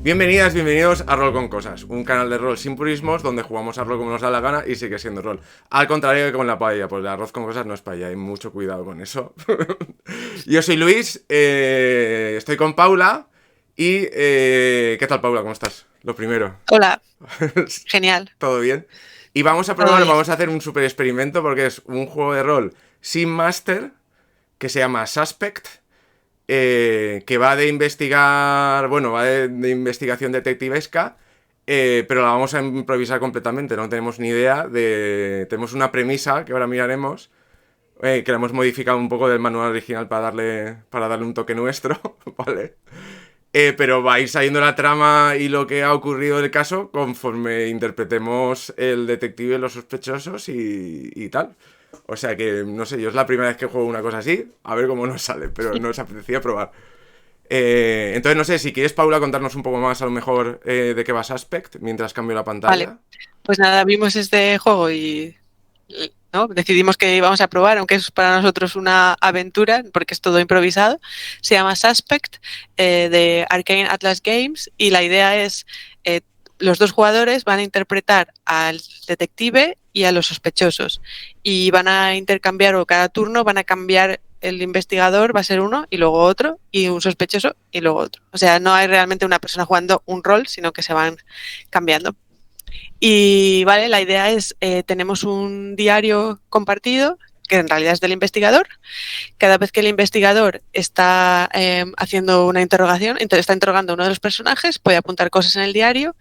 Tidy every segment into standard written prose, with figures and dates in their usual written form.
Bienvenidas, bienvenidos a Rol con Cosas, un canal de rol sin purismos donde jugamos a rol como nos da la gana y sigue siendo rol. Al contrario que con la paella, pues el arroz con cosas no es paella, hay mucho cuidado con eso. Yo soy Luis, estoy con Paula y... ¿qué tal, Paula? ¿Cómo estás? Lo primero. Hola, genial. ¿Todo bien? Y vamos a probar, vamos a hacer un super experimento porque es un juego de rol sin máster que se llama Suspect. Que va de investigar, bueno, va de investigación detectivesca, pero la vamos a improvisar completamente, no tenemos ni idea tenemos una premisa que ahora miraremos, que la hemos modificado un poco del manual original para darle un toque nuestro, ¿vale? Pero va a ir saliendo la trama y lo que ha ocurrido en el caso conforme interpretemos el detective, los sospechosos y tal. O sea que, no sé, yo es la primera vez que juego una cosa así, a ver cómo nos sale, pero nos apetecía probar. Entonces, no sé, si quieres, Paula, contarnos un poco más a lo mejor de qué va Suspect, mientras cambio la pantalla. Vale, pues nada, vimos este juego y ¿no? Decidimos que íbamos a probar, aunque es para nosotros una aventura, porque es todo improvisado. Se llama Suspect, de Arcane Atlas Games, y la idea es, los dos jugadores van a interpretar al detective y a los sospechosos, y van a intercambiar, o cada turno van a cambiar. El investigador va a ser uno y luego otro, y un sospechoso y luego otro. O sea, no hay realmente una persona jugando un rol, sino que se van cambiando. Y vale, la idea es, tenemos un diario compartido, que en realidad es del investigador. Cada vez que el investigador está haciendo una interrogación, entonces está interrogando a uno de los personajes, puede apuntar cosas en el diario,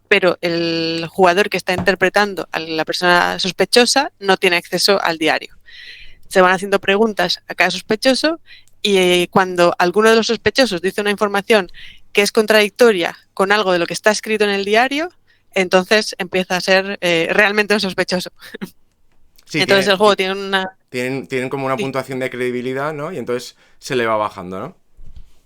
pero el jugador que está interpretando a la persona sospechosa no tiene acceso al diario. Se van haciendo preguntas a cada sospechoso, y cuando alguno de los sospechosos dice una información que es contradictoria con algo de lo que está escrito en el diario, entonces empieza a ser realmente un sospechoso. Sí, entonces el juego tiene una... Tienen como una puntuación de credibilidad, ¿no? Y entonces se le va bajando, ¿no?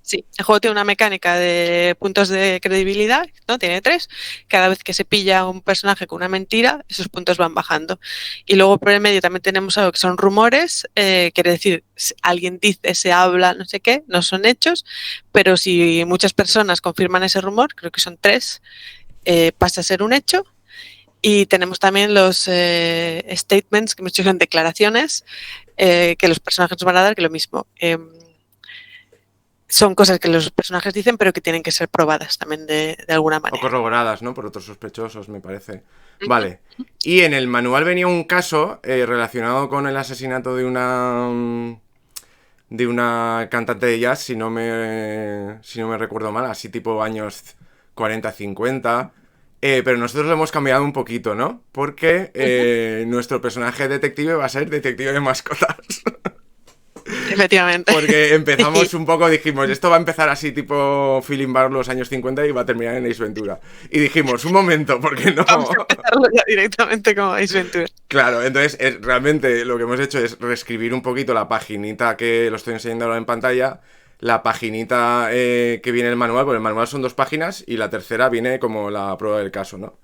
Sí, el juego tiene una mecánica de puntos de credibilidad, ¿no? Tiene 3. Cada vez que se pilla un personaje con una mentira, esos puntos van bajando. Y luego por el medio también tenemos algo que son rumores, quiere decir, alguien dice, se habla, no sé qué, no son hechos, pero si muchas personas confirman ese rumor, creo que son 3, pasa a ser un hecho. Y tenemos también los statements, que muchos son declaraciones, que los personajes nos van a dar, que lo mismo. Son cosas que los personajes dicen, pero que tienen que ser probadas también de alguna manera. O corroboradas, ¿no? Por otros sospechosos, me parece. Vale. Y en el manual venía un caso relacionado con el asesinato de una cantante de jazz, si no me recuerdo mal, así tipo años 40-50. Pero nosotros lo hemos cambiado un poquito, ¿no? Porque nuestro personaje detective va a ser detective de mascotas. Efectivamente. Porque empezamos un poco, dijimos, esto va a empezar así tipo Feeling Bar los años 50 y va a terminar en Ace Ventura. Y dijimos, un momento, ¿por qué no? Vamos a empezarlo ya directamente como Ace Ventura. Claro, entonces realmente lo que hemos hecho es reescribir un poquito la paginita que lo estoy enseñando ahora en pantalla, la paginita que viene en el manual, porque el manual son 2 páginas y la tercera viene como la prueba del caso, ¿no?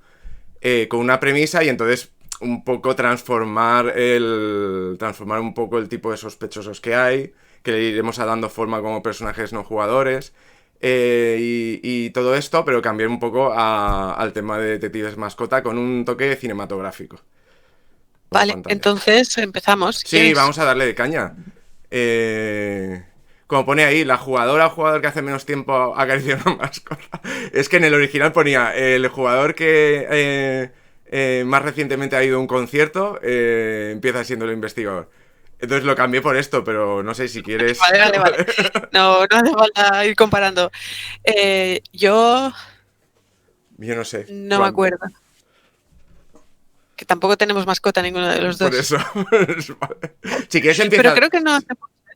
Con una premisa y entonces un poco transformar un poco el tipo de sospechosos que hay, que le iremos dando forma como personajes no jugadores y todo esto, pero cambiar un poco al tema de detectives mascota con un toque cinematográfico. Vale, entonces empezamos. Sí, ¿quieres? Vamos a darle de caña. Como pone ahí, la jugadora o jugador que hace menos tiempo acaricia una mascota. Es que en el original ponía el jugador que más recientemente ha ido a un concierto, empieza siendo el investigador. Entonces lo cambié por esto, pero no sé si quieres... Vale. No hace falta ir comparando. Yo no sé. No me acuerdo. Que tampoco tenemos mascota ninguno de los dos. Por eso. Si quieres empezar... Pero creo que no hace...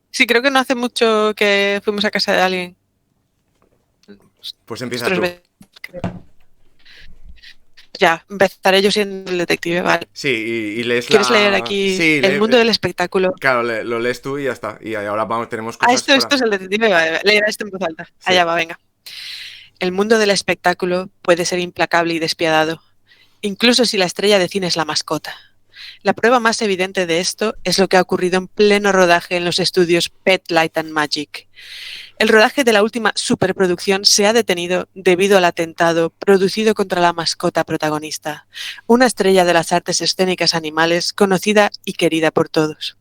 Sí, creo que no hace mucho que fuimos a casa de alguien. Pues empieza tú. Ya, empezaré yo siendo el detective, vale. Sí, y lees ¿Quieres leer aquí el mundo del espectáculo? Claro, lo lees tú y ya está. Y ahora tenemos cosas... Esto es el detective, vale. Leer esto en voz alta. Sí. Allá va, venga. El mundo del espectáculo puede ser implacable y despiadado, incluso si la estrella de cine es la mascota. La prueba más evidente de esto es lo que ha ocurrido en pleno rodaje en los estudios Pet Light and Magic. El rodaje de la última superproducción se ha detenido debido al atentado producido contra la mascota protagonista, una estrella de las artes escénicas animales conocida y querida por todos.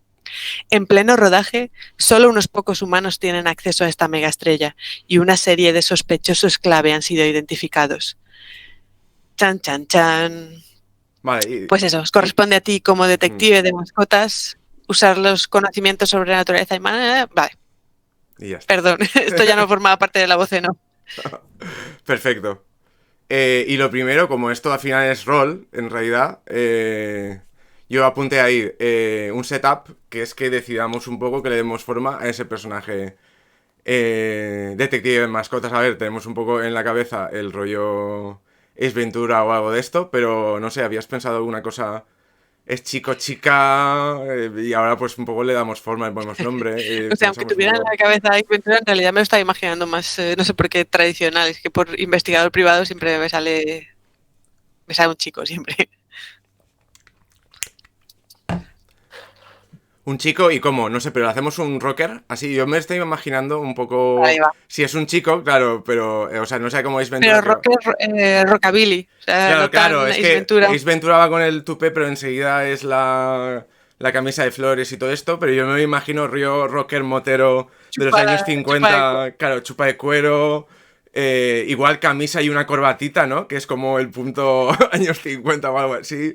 En pleno rodaje, solo unos pocos humanos tienen acceso a esta megaestrella y una serie de sospechosos clave han sido identificados. Chan, chan, chan. Vale, Pues eso, os corresponde a ti como detective de mascotas usar los conocimientos sobre la naturaleza humana. Vale. y ya está. Perdón, esto ya no formaba parte de la voz, ¿no? Perfecto. Y lo primero, como esto al final es rol, en realidad, yo apunté ahí un setup, que es que decidamos un poco que le demos forma a ese personaje detective de mascotas. A ver, tenemos un poco en la cabeza el rollo Ace Ventura o algo de esto, pero no sé, ¿habías pensado alguna cosa? Es chico, chica, y ahora pues un poco le damos forma, le ponemos nombre. O sea, aunque Pensamos un tuviera en poco... la cabeza Ace Ventura, en realidad me lo estaba imaginando más, no sé por qué tradicional, es que por investigador privado siempre me sale un chico, siempre. Un chico y cómo, no sé, pero hacemos un rocker, así yo me estoy imaginando un Ahí poco... va. Si es un chico, claro, pero, o sea, no sé cómo Ace Pero Ventura que va... rocker, rockabilly, o sea, Claro, no claro, tan es Ace que Ventura. Ace Ventura va con el tupé, pero enseguida es la camisa de flores y todo esto, pero yo me imagino río rocker motero de los años Chupa de 50, claro, chupa de cuero, igual camisa y una corbatita, ¿no? Que es como el punto años 50 o algo así.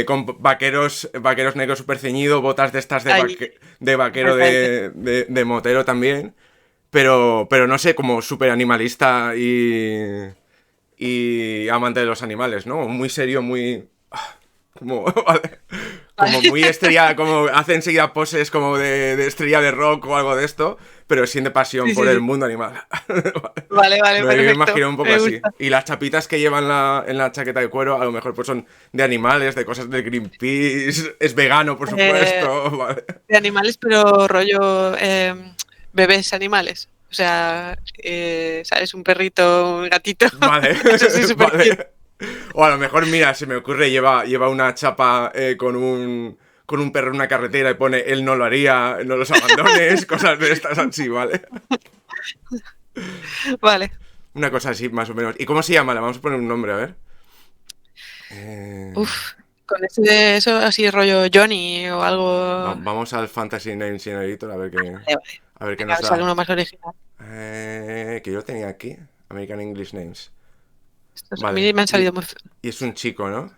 Con vaqueros negros súper ceñido, botas de estas ahí, de vaquero perfecto. de motero también. Pero no sé, como súper animalista y amante de los animales, ¿no? Muy serio, muy... Como, vale, como muy estrella, como hace enseguida poses como de estrella de rock o algo de esto, pero siente pasión Sí, por sí, el sí. mundo animal. Vale, Me perfecto. imagino un poco Me así. gusta. Y las chapitas que llevan en la chaqueta de cuero, a lo mejor pues son de animales, de cosas del Greenpeace, es vegano, por Eh, supuesto. Vale. de animales, pero rollo bebés animales. O sea, ¿sabes? Un perrito, un gatito. Vale, Eso sí, súper cute. vale. O a lo mejor, mira, se me ocurre, lleva una chapa con un perro en una carretera y pone él no lo haría, no los abandones, cosas de estas así, ¿vale? Vale. Una cosa así, más o menos. ¿Y cómo se llama? Le vamos a poner un nombre, a ver. Eh, Uf, con eso así rollo Johnny o algo. vamos al Fantasy Names Generator Vale. a ver qué Venga, nos sale da. uno más original. Que yo tenía aquí, American English Names. Estos a Vale, mí me han salido muy feos. y es un chico, ¿no?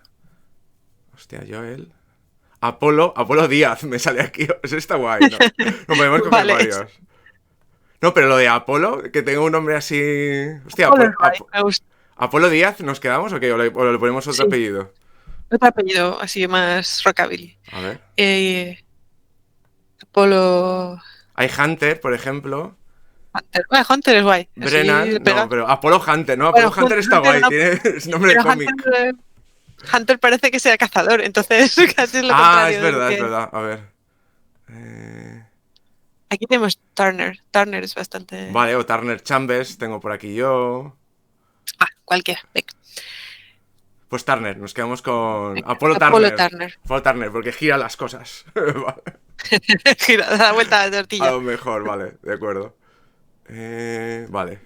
Hostia, Joel. Apolo Díaz me sale aquí. Eso está guay, ¿no? No podemos coger Vale, varios. No, pero lo de Apolo, que tenga un nombre así. Hostia, Apolo es guay, me gusta. Apolo Díaz, ¿nos quedamos o qué? O le ponemos otro Sí, apellido? otro apellido así más rockabilly. A ver. Eh, Apolo Hay Hunter, por ejemplo. Hunter. Bueno, Hunter es guay, así Brennan, no, pega. pero Apolo Hunter, ¿no? Apolo Bueno, Hunter está Hunter guay, no, tiene es nombre de pero cómic. Hunter parece que sea cazador, entonces casi es lo Ah, es contrario de lo verdad, es que... verdad. A ver. Eh, Aquí tenemos Turner. Turner es bastante... Vale, o Turner Chambers, tengo por aquí yo. Cualquiera. Venga, Pues Turner, nos quedamos con venga. Apolo Apolo Turner. Turner. Apolo Turner, porque gira las cosas. Vale. Gira, da la vuelta a la A tortilla. lo mejor, vale, de acuerdo. Vale.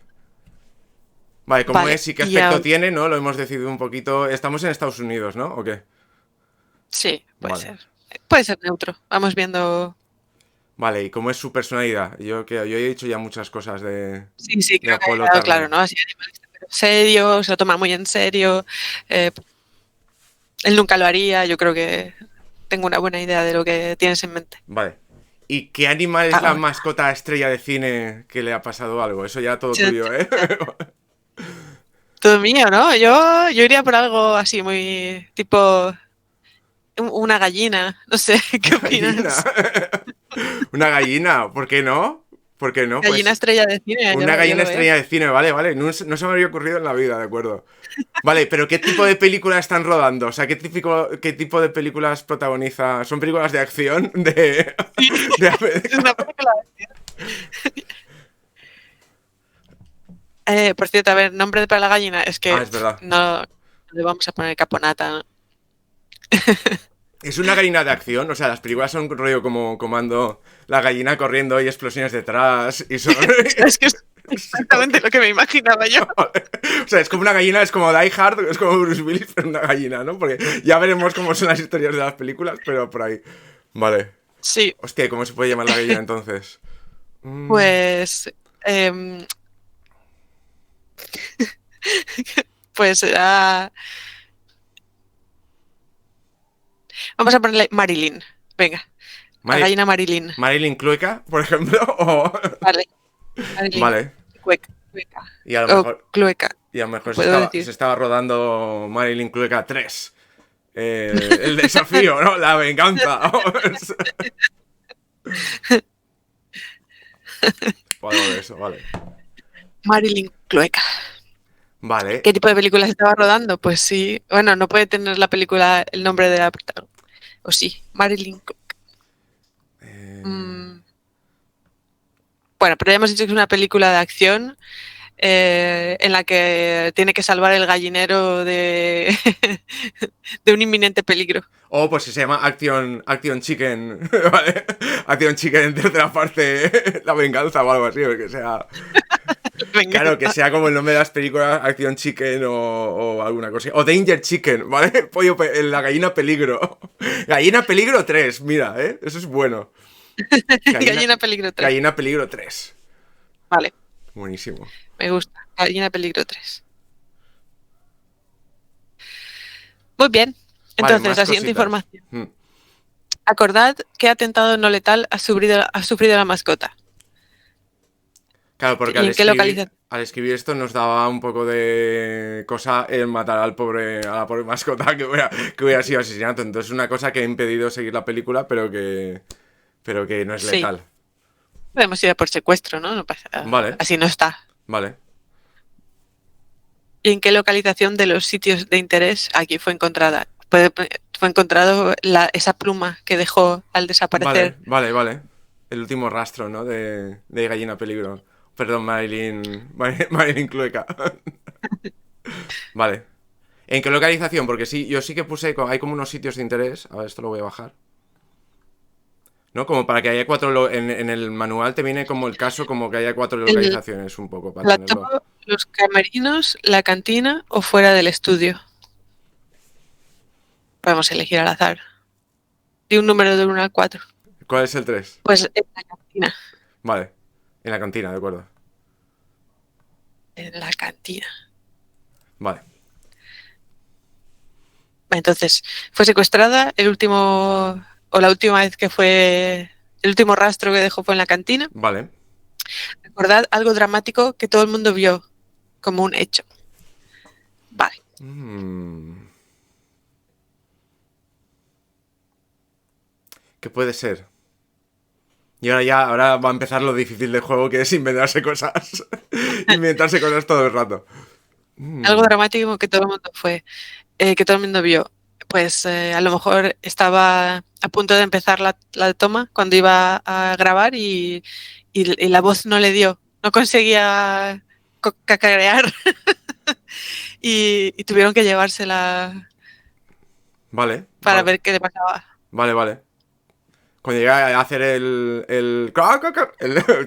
Vale, ¿cómo Vale, es y qué y aspecto tiene, no? Lo hemos decidido un poquito. Estamos en Estados Unidos, ¿no? ¿O qué? sí, puede Vale. ser. Puede ser neutro. Vamos viendo... Vale, ¿y cómo es su personalidad? Yo he dicho ya muchas cosas Sí, de creo que ha Apolo quedado claro, Turner. ¿no? Así animalista, pero serio, se lo toma muy en serio. eh, él nunca lo haría. Yo creo que tengo una buena idea de lo que tienes en mente. Vale. ¿Y qué animal es la Ah, mascota estrella de cine que le ha pasado algo? Eso ya todo chan, tuyo, chan, ¿eh? chan. Todo mío, ¿no? Yo iría por algo así muy tipo una gallina. No sé, ¿qué Una gallina. opinas? Una gallina, ¿por qué no? ¿Por qué no? Gallina Pues estrella de cine, una yo gallina lo veo. estrella de cine, vale, vale. No, no se me había ocurrido en la vida, de acuerdo. Vale, pero ¿qué tipo de películas están rodando? O sea, qué tipo de películas protagoniza? ¿Son películas de acción? De Es una película. Por cierto, a ver, nombre para la gallina es Ah, que es verdad. no le vamos a poner caponata, ¿no? Es una gallina de acción, o sea, las películas son rollo como comando la gallina corriendo y explosiones detrás y son... Es que es exactamente lo que me imaginaba yo. O sea, es como una gallina, es como Die Hard, es como Bruce Willis, pero una gallina, ¿no? Porque ya veremos cómo son las historias de las películas, pero por ahí. Vale. Sí, Hostia, ¿cómo se puede llamar la gallina entonces? pues... em, pues era... Vamos a ponerle Marilyn. Venga, la Mari- gallina Marilyn. Marilyn Clueca, por ejemplo, o... Vale, Marilyn. Vale. Clueca. Y a lo O mejor... Clueca, Y a lo no mejor puedo se decir. estaba rodando Marilyn Clueca 3. El desafío, ¿no? La venganza. O algo de eso, vale. Marilyn Clueca. Vale. ¿Qué tipo de película se estaba rodando? Pues sí. Bueno, no puede tener la película el nombre de la protagonista. O sí, Marilyn Clueca. Mm, Bueno, pero ya hemos dicho que es una película de acción en la que tiene que salvar el gallinero de, de un inminente peligro. O pues si se llama Action Chicken, ¿vale? Action Chicken tercera parte, La venganza o algo así, o que sea... Claro, que sea como el nombre de las películas, Action Chicken o alguna cosa. O Danger Chicken, ¿vale? La gallina peligro. Gallina peligro 3, mira, ¿eh? Eso es bueno. Gallina peligro 3. Gallina peligro 3. Vale, Buenísimo. me gusta. Gallina peligro 3. Muy bien. Vale, Entonces, más la siguiente cositas. información. Acordad qué atentado no letal ha sufrido la mascota. Claro, porque ¿Y en qué localización? al escribir esto nos daba un poco de cosa el matar a la pobre mascota que hubiera sido asesinato. Entonces es una cosa que ha impedido seguir la película, pero que no es Sí. letal. Podemos ir a por secuestro, ¿no? No pasa. Vale, Así no está. vale. ¿Y en qué localización de los sitios de interés aquí fue encontrada? Fue encontrado esa pluma que dejó al Vale, desaparecer. vale, vale. El último rastro, ¿no? De gallina peligro. Perdón, Marilyn Clueca. Vale. ¿En qué localización? Porque sí, yo sí que puse, hay como unos sitios de interés. A ver, esto lo voy a bajar. ¿No? Como para que haya en el manual te viene como el caso, como que haya 4 El localizaciones, un poco, para plató, tenerlo. los camerinos, la cantina o fuera del estudio. Podemos elegir al azar. Y un número de 1 al 4. ¿Cuál es el 3? Pues en la cantina. Vale. En la cantina, de acuerdo. En la cantina. Vale. Entonces, fue secuestrada la última vez que fue, el último rastro que dejó fue en la cantina. Vale. Recordad algo dramático que todo el mundo vio como un hecho. Vale. ¿Qué puede ser? Y ahora va a empezar lo difícil del juego, que es inventarse cosas. Inventarse cosas todo el rato. Algo dramático que todo el mundo que todo el mundo vio. Pues a lo mejor estaba a punto de empezar la toma cuando iba a grabar y la voz no le dio. No conseguía cacarear y tuvieron que llevársela Vale, para vale. ver qué le pasaba. Vale, vale. Cuando llega a hacer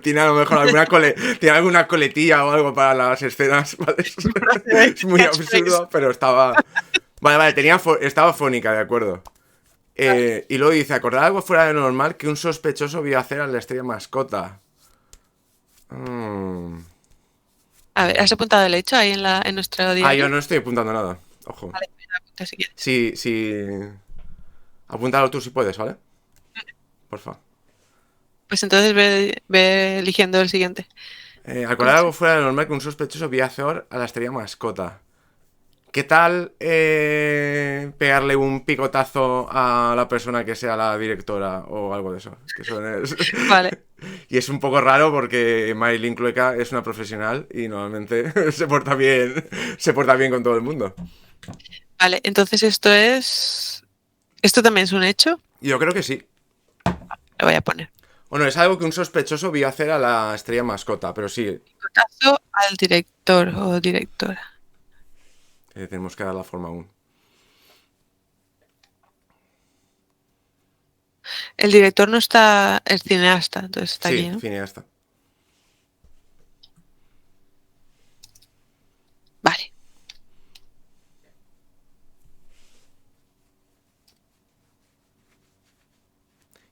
tiene a lo mejor tiene alguna coletilla o algo para las escenas, ¿vale? Es muy absurdo, pero estaba... Vale, vale, estaba fónica, de acuerdo. Y luego dice, acordar algo fuera de lo normal que un sospechoso vio hacer a la estrella mascota. A ver, ¿has apuntado el hecho ahí en nuestro diario? Yo no estoy apuntando nada. Ojo. Vale, apunta si quieres. Sí, sí. Apúntalo tú si puedes, ¿vale? Porfa. Pues entonces ve eligiendo el siguiente. Acordar algo fuera de lo normal que un sospechoso vio hacer a la estrella mascota. ¿Qué tal pegarle un picotazo a la persona que sea la directora o algo de eso? Que Vale. Y es un poco raro porque Marilyn Clueca es una profesional y normalmente se porta bien con todo el mundo. Vale, entonces esto también es un hecho. Yo creo que sí. Lo voy a poner. Bueno, es algo que un sospechoso vio hacer a la estrella mascota, pero sí, Picotazo al director o directora. tenemos que dar la forma aún. El director no está, el cineasta, entonces está Sí, aquí, ¿no? cineasta. Vale.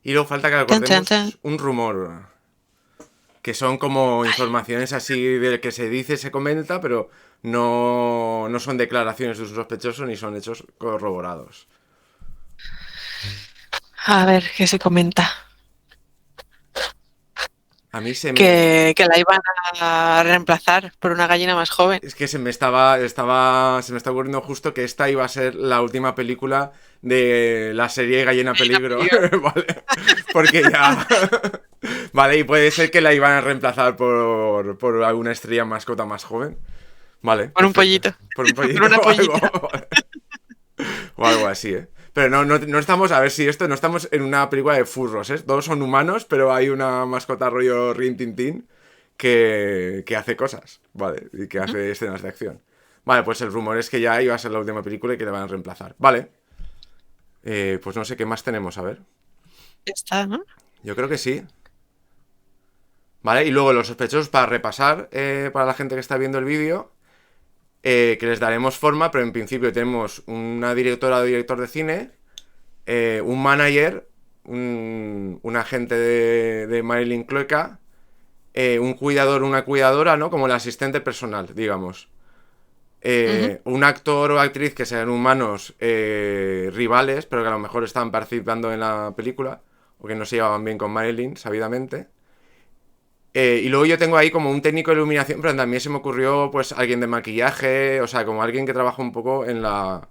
Y luego falta que Chan, chan, acordemos chan. un rumor, que son como Vale. informaciones así de que se dice, se comenta, pero no son declaraciones de un sospechoso ni son hechos corroborados. A ver qué se comenta. A mí se me... Que la iban a reemplazar por una gallina más joven. Es que se me se me está ocurriendo justo que esta iba a ser la última película de la serie Gallina Peligro, ¿vale? Porque ya... Vale, y puede ser que la iban a reemplazar por alguna estrella mascota más joven. Vale, Por un perfecto. pollito. Por un pollito Por una o algo. pollita. Vale. O algo así, ¿eh? Pero no estamos, a ver si esto, no estamos en una película de furros, ¿eh? Todos son humanos, pero hay una mascota rollo Rin Tin Tin que hace cosas, ¿vale? Y que hace escenas de acción. Vale, pues el rumor es que ya iba a ser la última película y que le van a reemplazar. Vale. Pues no sé qué más tenemos, a ver. Ya está, ¿no? Yo creo que sí. Vale, y luego los sospechosos para repasar, para la gente que está viendo el vídeo, que les daremos forma, pero en principio tenemos una directora o director de cine, un manager, un agente de Marilyn Clueca, un cuidador, una cuidadora, ¿no? Como el asistente personal, digamos. Un actor o actriz que sean humanos rivales, pero que a lo mejor estaban participando en la película, o que no se llevaban bien con Marilyn, sabidamente. Y luego yo tengo ahí como un técnico de iluminación, pero también se me ocurrió pues alguien de maquillaje, o sea, como alguien que trabaja un poco en la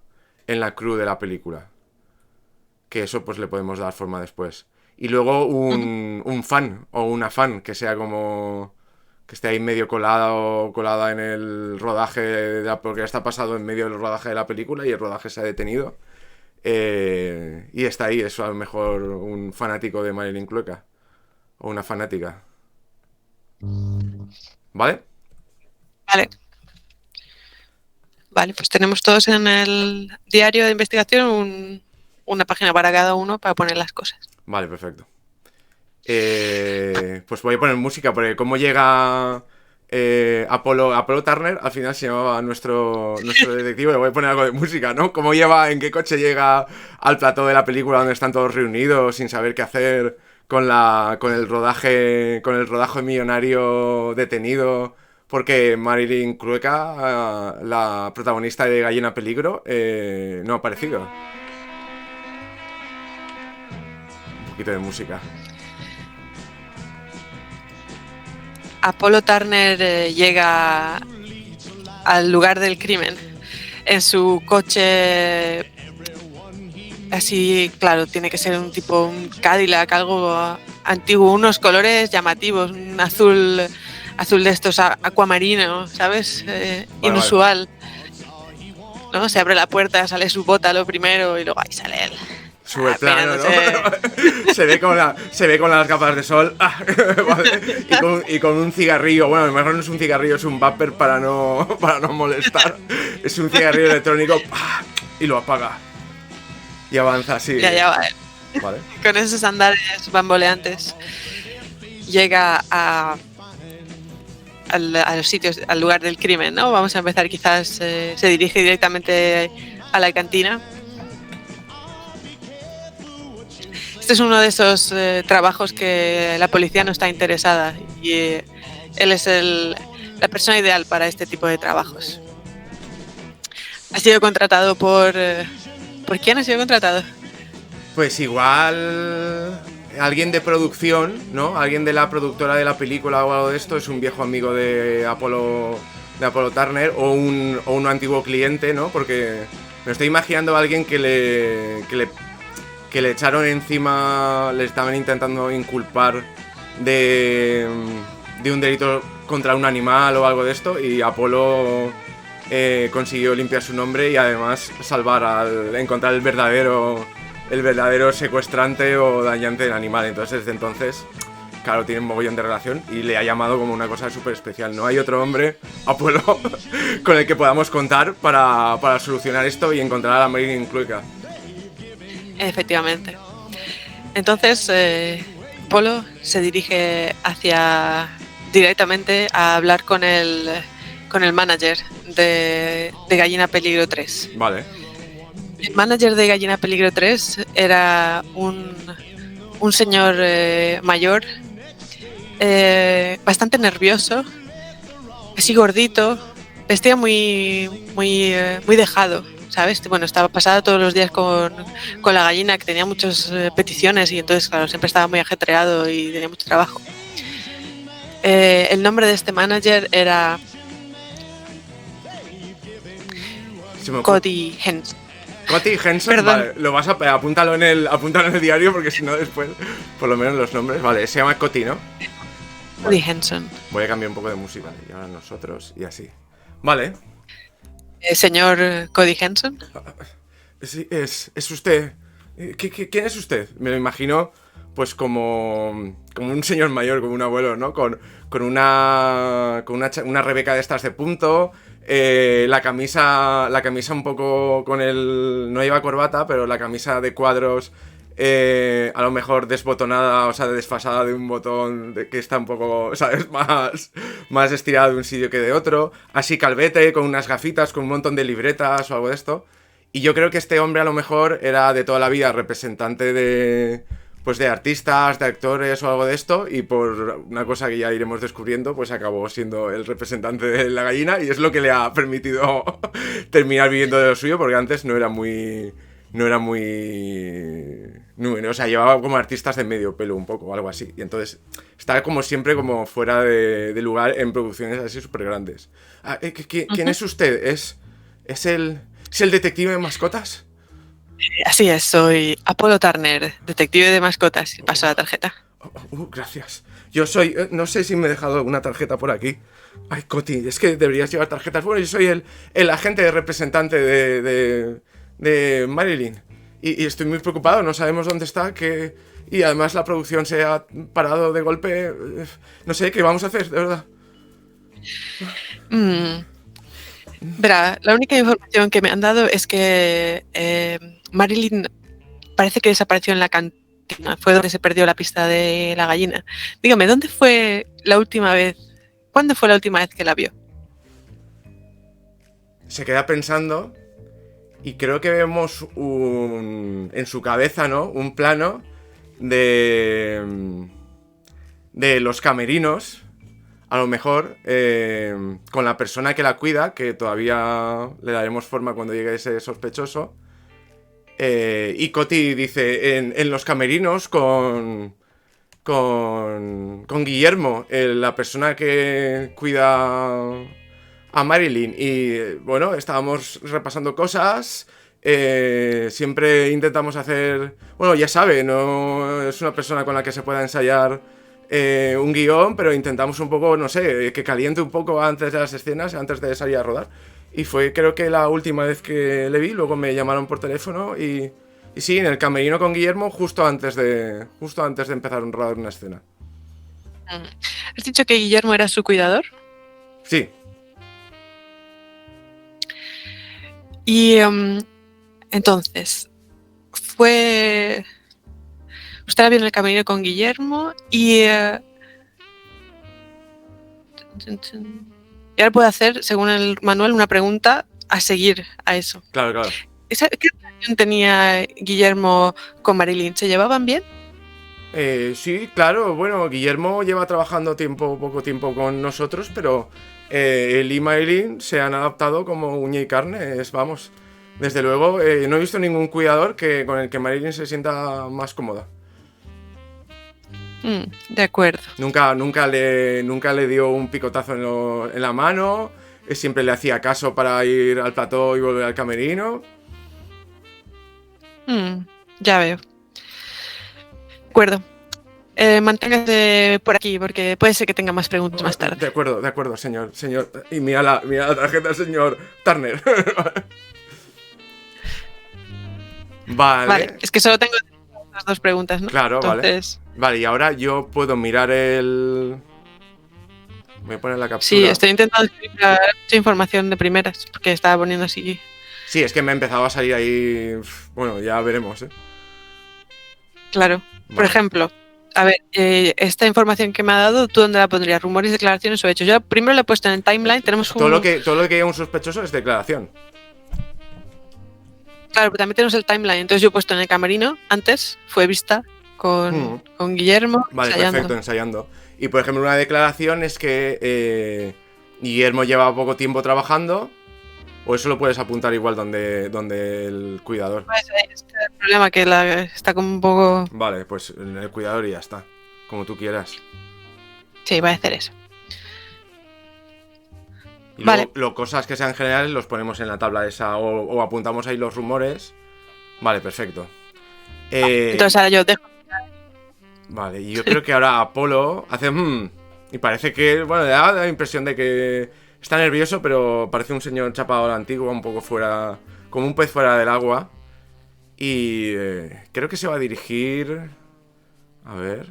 crew de la película. Que eso pues le podemos dar forma después. Y luego un fan o una fan que sea como... que esté ahí medio colada o colada en el rodaje, porque está pasado en medio del rodaje de la película y el rodaje se ha detenido. Y está ahí, eso a lo mejor un fanático de Marilyn Clueca. O una fanática. ¿Vale? Vale. Vale, pues tenemos todos en el diario de investigación una página para cada uno para poner las cosas. Vale, perfecto. Pues voy a poner música, porque cómo llega Apolo Turner, al final se llamaba nuestro detective, le voy a poner algo de música, ¿no? Cómo lleva, en qué coche llega al plató de la película donde están todos reunidos sin saber qué hacer con el rodaje millonario detenido, porque Marilyn Clueca, la protagonista de Gallina Peligro, no ha aparecido. Un poquito de música. Apolo Turner llega al lugar del crimen en su coche así, claro, tiene que ser un tipo un Cadillac, algo antiguo, unos colores llamativos, un azul de estos acuamarino, ¿sabes? Inusual. Vale. ¿No? Se abre la puerta, sale su bota lo primero y luego ahí sale él. Sube plano, ¿no? se ve con las gafas de sol. Vale. Y con un cigarrillo. Bueno, a lo mejor no es un cigarrillo, es un vapor para no molestar. Es un cigarrillo electrónico. Y lo apaga. Y avanza así. Ya va. Vale. Con esos andares bamboleantes. Llega a los sitios, al lugar del crimen, ¿no? Vamos a empezar, quizás se dirige directamente a la cantina. Este es uno de esos trabajos que la policía no está interesada y él es la persona ideal para este tipo de trabajos. Ha sido contratado ¿por quién ha sido contratado? Pues igual alguien de producción, ¿no? Alguien de la productora de la película o algo de esto, es un viejo amigo de Apolo Turner o un antiguo cliente, ¿no? Porque me estoy imaginando a alguien que le echaron encima, le estaban intentando inculpar de un delito contra un animal o algo de esto, y Apolo consiguió limpiar su nombre y además encontrar el verdadero secuestrante o dañante del animal. Entonces, desde entonces, claro, tienen un mogollón de relación y le ha llamado como una cosa súper especial. No hay otro hombre, Apolo, con el que podamos contar para solucionar esto y encontrar a la Marilyn Clueca. Efectivamente. Entonces, Polo se dirige directamente a hablar con el manager de Gallina Peligro 3. Vale. El manager de Gallina Peligro 3 era un señor mayor, bastante nervioso, así gordito, vestía muy dejado, ¿sabes? Bueno, estaba pasada todos los días con la gallina, que tenía muchas peticiones y entonces, claro, siempre estaba muy ajetreado y tenía mucho trabajo. El nombre de este manager era Cody Henson. Cody Henson, vale, lo vas a apúntalo en el diario porque si no después, por lo menos los nombres, vale, se llama Cody, ¿no? Cody Henson. Voy a cambiar un poco de música y ahora nosotros y así. Vale. Señor Cody Henson. Sí, es usted. ¿Quién es usted? Me lo imagino, pues como un señor mayor, como un abuelo, ¿no? Con una Rebeca de estas de punto. La camisa un poco con el... No lleva corbata, pero la camisa de cuadros a lo mejor desbotonada, o sea, desfasada de un botón que está un poco, ¿sabes? Más estirado de un sitio que de otro. Así calvete, con unas gafitas, con un montón de libretas o algo de esto. Y yo creo que este hombre a lo mejor era de toda la vida representante de... pues de artistas, de actores o algo de esto, y por una cosa que ya iremos descubriendo, pues acabó siendo el representante de la gallina, y es lo que le ha permitido terminar viviendo de lo suyo, porque antes no era muy... o sea, llevaba como artistas de medio pelo un poco, o algo así, y entonces está como siempre como fuera de lugar en producciones así súper grandes. ¿Quién es usted? ¿Es el detective de mascotas? Así es, soy Apolo Turner, detective de mascotas. Paso la tarjeta. Gracias. Yo soy... no sé si me he dejado alguna tarjeta por aquí. Ay, Coti, es que deberías llevar tarjetas. Bueno, yo soy el agente representante de Marilyn. Y estoy muy preocupado, no sabemos dónde está, y además la producción se ha parado de golpe. No sé, ¿qué vamos a hacer, de verdad? Verá, la única información que me han dado es que Marilyn parece que desapareció en la cantina. Fue donde se perdió la pista de la gallina. Dígame, ¿dónde fue la última vez? ¿Cuándo fue la última vez que la vio? Se queda pensando y creo que vemos en su cabeza, ¿no? Un plano de los camerinos, a lo mejor, con la persona que la cuida, que todavía le daremos forma cuando llegue ese sospechoso. Y Coti dice, en los camerinos con Guillermo, la persona que cuida a Marilyn. Y bueno, estábamos repasando cosas. Siempre intentamos hacer... Bueno, ya sabe, no es una persona con la que se pueda ensayar un guión, pero intentamos un poco, no sé, que caliente un poco antes de las escenas, antes de salir a rodar. Y fue, creo que la última vez que le vi. Luego me llamaron por teléfono y sí, en el camerino con Guillermo justo antes de empezar a rodar una escena. ¿Has dicho que Guillermo era su cuidador? Sí. Y entonces, usted la vio en el camerino con Guillermo y ahora puede hacer, según el manual, una pregunta a seguir a eso. Claro. ¿Qué relación tenía Guillermo con Marilyn? ¿Se llevaban bien? Sí, claro. Bueno, Guillermo lleva trabajando poco tiempo con nosotros, pero él y Marilyn se han adaptado como uña y carne. Vamos, desde luego, no he visto ningún cuidador con el que Marilyn se sienta más cómoda. De acuerdo. Nunca le dio un picotazo en la mano. Siempre le hacía caso para ir al plató y volver al camerino. Ya veo. De acuerdo. Manténgase por aquí porque puede ser que tenga más preguntas más tarde. De acuerdo, señor. Y mira la tarjeta, señor Turner. Vale. Es que solo tengo las dos preguntas, ¿no? Claro, entonces... Vale, y ahora yo puedo mirar voy a poner la captura. Sí, estoy intentando escribir mucha información de primeras, porque estaba poniendo así. Sí, es que me ha empezado a salir ahí... Bueno, ya veremos, ¿eh? Claro. Por Vale. ejemplo, a ver, esta información que me ha dado, ¿tú dónde la pondrías? ¿Rumores, declaraciones o hechos? Yo primero la he puesto en el timeline, tenemos Todo lo un... que haya un sospechoso es declaración. Claro, pero también tenemos el timeline, entonces yo he puesto en el camerino, antes fue vista con Guillermo Vale, ensayando. perfecto, ensayando. Y por ejemplo, una declaración es que Guillermo lleva poco tiempo trabajando, o eso lo puedes apuntar igual donde el cuidador. Pues, es que el problema que está como un poco... Vale, pues en el cuidador y ya está. Como tú quieras. Sí, va a hacer eso. Y Vale. luego, cosas que sean generales los ponemos en la tabla esa o apuntamos ahí los rumores. Vale, perfecto. Entonces ahora yo dejo... Vale, y yo creo que ahora Apolo hace... y parece que, bueno, le da la impresión de que está nervioso, pero parece un señor chapado a la antigua, un poco fuera... como un pez fuera del agua. Y creo que se va a dirigir... A ver...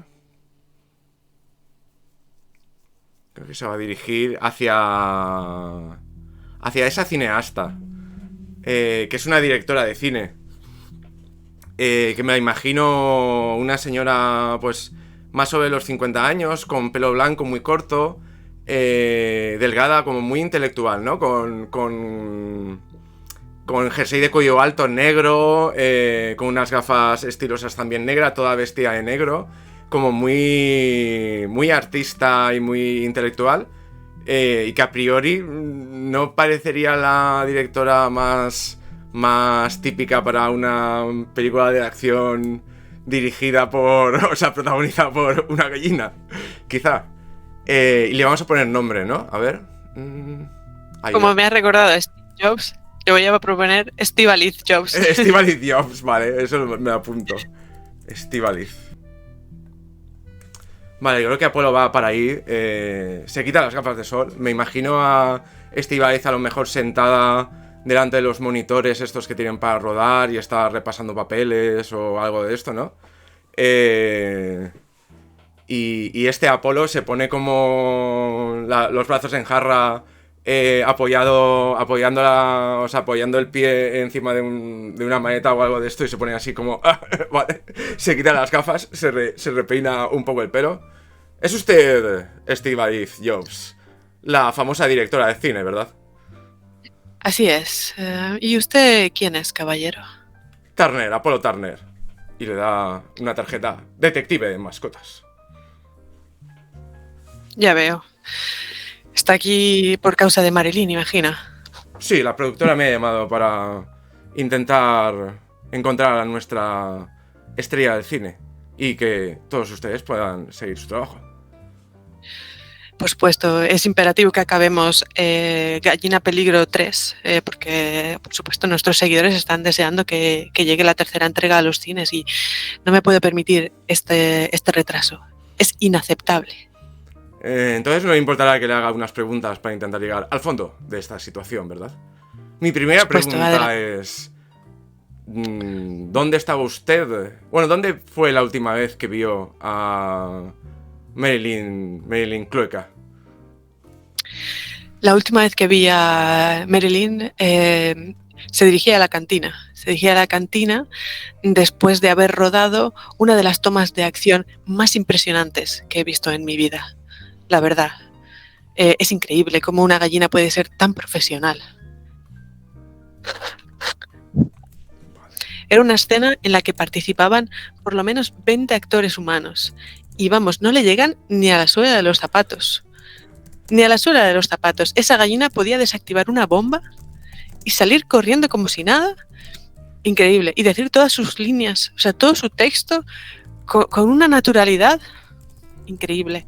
Creo que se va a dirigir hacia esa cineasta, que es una directora de cine. Que me la imagino una señora, pues, más sobre los 50 años, con pelo blanco muy corto, delgada, como muy intelectual, ¿no? Con jersey de cuello alto negro, con unas gafas estilosas también negras, toda vestida de negro, como muy artista y muy intelectual, y que a priori no parecería la directora más típica para una película de acción dirigida por, o sea, protagonizada por una gallina, quizá. Y le vamos a poner nombre, ¿no? A ver. Como me has recordado a Steve Jobs, yo voy a proponer Estíbaliz Jobs. Estíbaliz Jobs, vale, eso me apunto. Estíbaliz. Vale, creo que Apolo va para ahí. Se quita las gafas de sol. Me imagino a Estíbaliz a lo mejor sentada delante de los monitores estos que tienen para rodar y está repasando papeles o algo de esto, ¿no? Y este Apolo se pone como los brazos en jarra, apoyando el pie encima de una maleta o algo de esto y se pone así como... vale, se quita las gafas, se repeina un poco el pelo. Es usted Estíbaliz Jobs, la famosa directora de cine, ¿verdad? Así es. ¿Y usted quién es, caballero? Turner, Apolo Turner. Y le da una tarjeta. Detective de mascotas. Ya veo. Está aquí por causa de Marilyn, imagina. Sí, la productora me ha llamado para intentar encontrar a nuestra estrella del cine y que todos ustedes puedan seguir su trabajo. Por supuesto, es imperativo que acabemos Gallina Peligro 3, porque, por supuesto, nuestros seguidores están deseando que llegue la tercera entrega a los cines y no me puedo permitir este retraso. Es inaceptable. Entonces no me importará que le haga unas preguntas para intentar llegar al fondo de esta situación, ¿verdad? Mi primera pregunta es... ¿dónde estaba usted? Bueno, ¿dónde fue la última vez que vio a Marilyn Clueca? La última vez que vi a Marilyn se dirigía a la cantina. Se dirigía a la cantina después de haber rodado una de las tomas de acción más impresionantes que he visto en mi vida. La verdad, es increíble cómo una gallina puede ser tan profesional. Era una escena en la que participaban por lo menos 20 actores humanos. Y vamos, no le llegan ni a la suela de los zapatos. Ni a la suela de los zapatos. Esa gallina podía desactivar una bomba y salir corriendo como si nada. Increíble. Y decir todas sus líneas, o sea, todo su texto con una naturalidad increíble.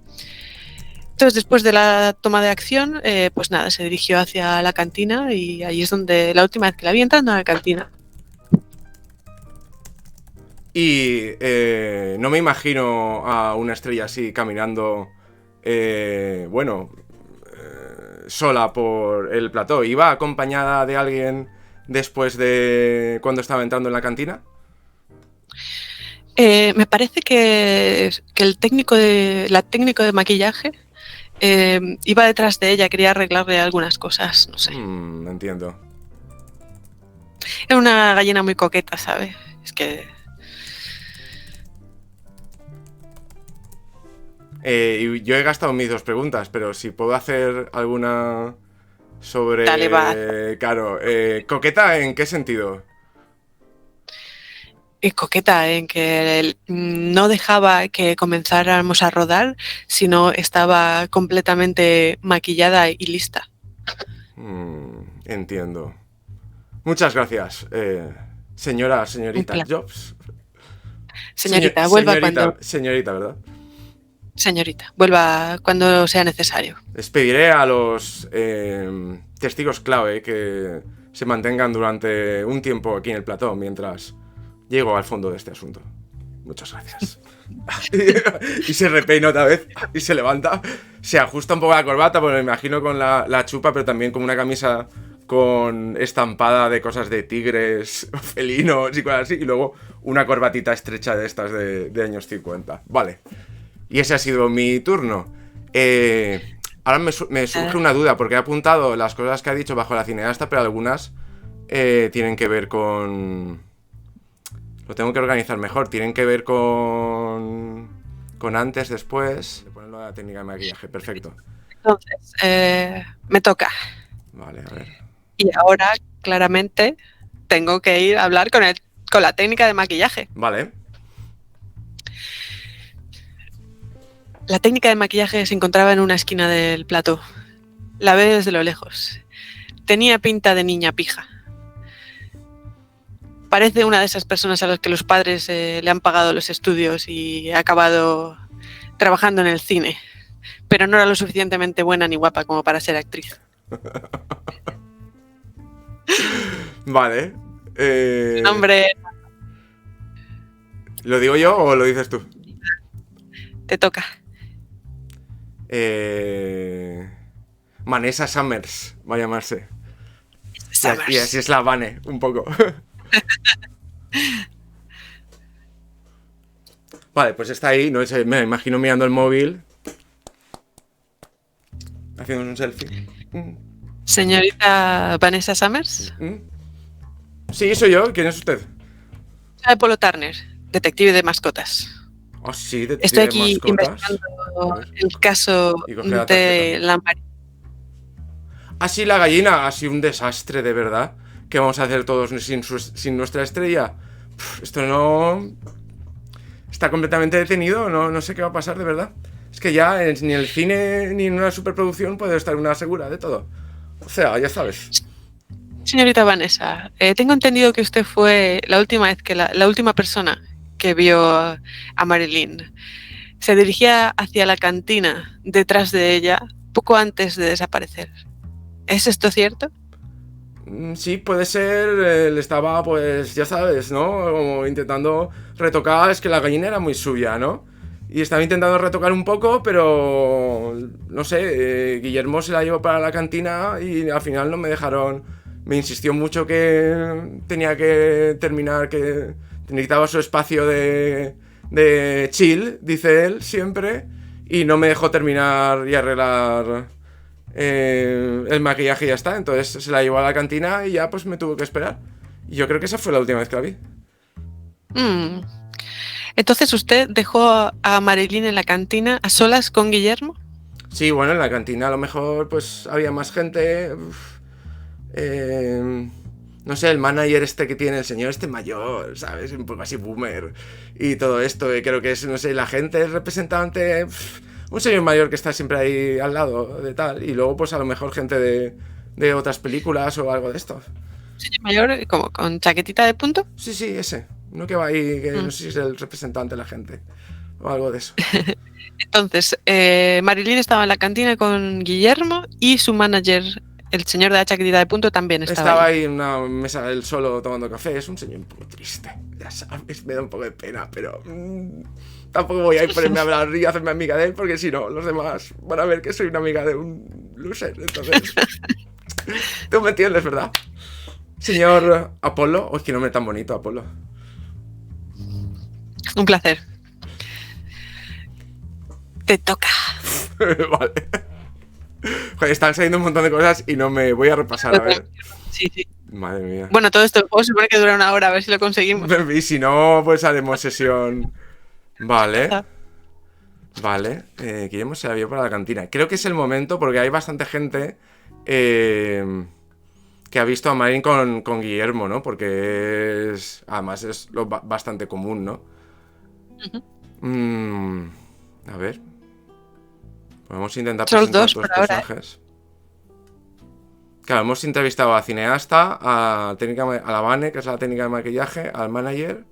Entonces, después de la toma de acción, pues nada, se dirigió hacia la cantina y ahí es donde la última vez que la vi entrando a la cantina. Y no me imagino a una estrella así caminando, sola por el plató. ¿Iba acompañada de alguien después de cuando estaba entrando en la cantina? Me parece que el técnico de maquillaje iba detrás de ella, quería arreglarle algunas cosas, no sé. Entiendo. Era una gallina muy coqueta, ¿sabes? Es que... Y yo he gastado mis 2 preguntas, pero si puedo hacer alguna sobre... Dale, va. Claro, ¿coqueta en qué sentido? Coqueta en que no dejaba que comenzáramos a rodar, sino estaba completamente maquillada y lista. Entiendo. Muchas gracias, señorita Jobs. Señorita, vuelva Señorita, ¿verdad? Señorita, vuelva cuando sea necesario. Les pediré a los testigos clave que se mantengan durante un tiempo aquí en el plató mientras llego al fondo de este asunto. Muchas gracias. Y se repeina otra vez y se levanta. Se ajusta un poco la corbata, porque me imagino con la chupa, pero también con una camisa con estampada de cosas de tigres, felinos y cosas así. Y luego una corbatita estrecha de estas de años 50. Vale. Y ese ha sido mi turno. Ahora me surge una duda, porque he apuntado las cosas que ha dicho bajo la cineasta, pero algunas tienen que ver con... Lo tengo que organizar mejor. Tienen que ver con antes, después. Ponerlo a la técnica de maquillaje, perfecto. Entonces, me toca. Vale, a ver. Y ahora, claramente, tengo que ir a hablar con la técnica de maquillaje. Vale. La técnica de maquillaje se encontraba en una esquina del plató. La ve desde lo lejos. Tenía pinta de niña pija. Parece una de esas personas a las que los padres le han pagado los estudios y ha acabado trabajando en el cine, pero no era lo suficientemente buena ni guapa como para ser actriz. Vale. Nombre. ¿Lo digo yo o lo dices tú? Te toca. Vanessa Summers va a llamarse. Summers. Y así es la Vane, un poco. Vale, pues está ahí, ¿no? Me imagino mirando el móvil, haciendo un selfie. Señorita Vanessa Summers. Sí, soy yo. ¿Quién es usted? Soy Polo Turner, detective de mascotas. Oh, sí, detective Estoy aquí de mascotas. investigando el caso de la... Ah, sí, la gallina. Ha sido un desastre, de verdad. ¿Qué vamos a hacer todos sin nuestra estrella? Esto no... Está completamente detenido. No sé qué va a pasar, de verdad. Es que ya ni en el cine ni en una superproducción puede estar una segura de todo. O sea, ya sabes. Señorita Vanessa, tengo entendido que usted fue la última vez que la última persona que vio a Marilyn. Se dirigía hacia la cantina detrás de ella poco antes de desaparecer. ¿Es esto cierto? Sí, puede ser. Él estaba, pues, ya sabes, ¿no? Como intentando retocar. Es que la gallina era muy suya, ¿no? Y estaba intentando retocar un poco, pero... No sé, Guillermo se la llevó para la cantina y al final no me dejaron... Me insistió mucho que tenía que terminar, que necesitaba su espacio de chill, dice él, siempre. Y no me dejó terminar y arreglar... el maquillaje y ya está. Entonces se la llevó a la cantina y ya pues me tuvo que esperar. Y yo creo que esa fue la última vez que la vi. Entonces usted dejó a Marilyn en la cantina a solas con Guillermo. Sí, bueno, en la cantina a lo mejor pues había más gente. No sé, el manager este que tiene el señor este mayor, ¿sabes? Un poco así boomer. Y todo esto, creo que es, no sé, la gente, el representante... un señor mayor que está siempre ahí al lado de tal. Y luego, pues a lo mejor gente de otras películas o algo de esto. ¿Señor mayor como con chaquetita de punto? Sí, ese. Uno que va ahí, que no sé si es el representante de la gente. O algo de eso. Entonces, Marilyn estaba en la cantina con Guillermo y su manager, el señor de la chaquetita de punto, también estaba ahí en una mesa él solo tomando café. Es un señor un poco triste. Ya sabes, me da un poco de pena, pero... tampoco voy a ir ponerme a hablar y hacerme amiga de él, porque si no, los demás van a ver que soy una amiga de un loser. Entonces, tú me entiendes, ¿verdad? Señor Apolo, oh, qué nombre tan bonito, Apolo. Un placer. Te toca. Vale. Joder, están saliendo un montón de cosas y no me voy a repasar, a ver. Sí. Madre mía. Bueno, todo esto el juego supone que dura una hora, a ver si lo conseguimos. Y si no, pues haremos sesión. Vale. Vale, Guillermo se la vio para la cantina. Creo que es el momento porque hay bastante gente que ha visto a Marín con Guillermo, ¿no? Porque además es bastante común, ¿no? Ujú. Mm, a ver, podemos intentar Son los presentar dos todos por los ahora, ¿eh? personajes. Claro, hemos entrevistado a cineasta, a la Vane, que es la técnica de maquillaje, al manager.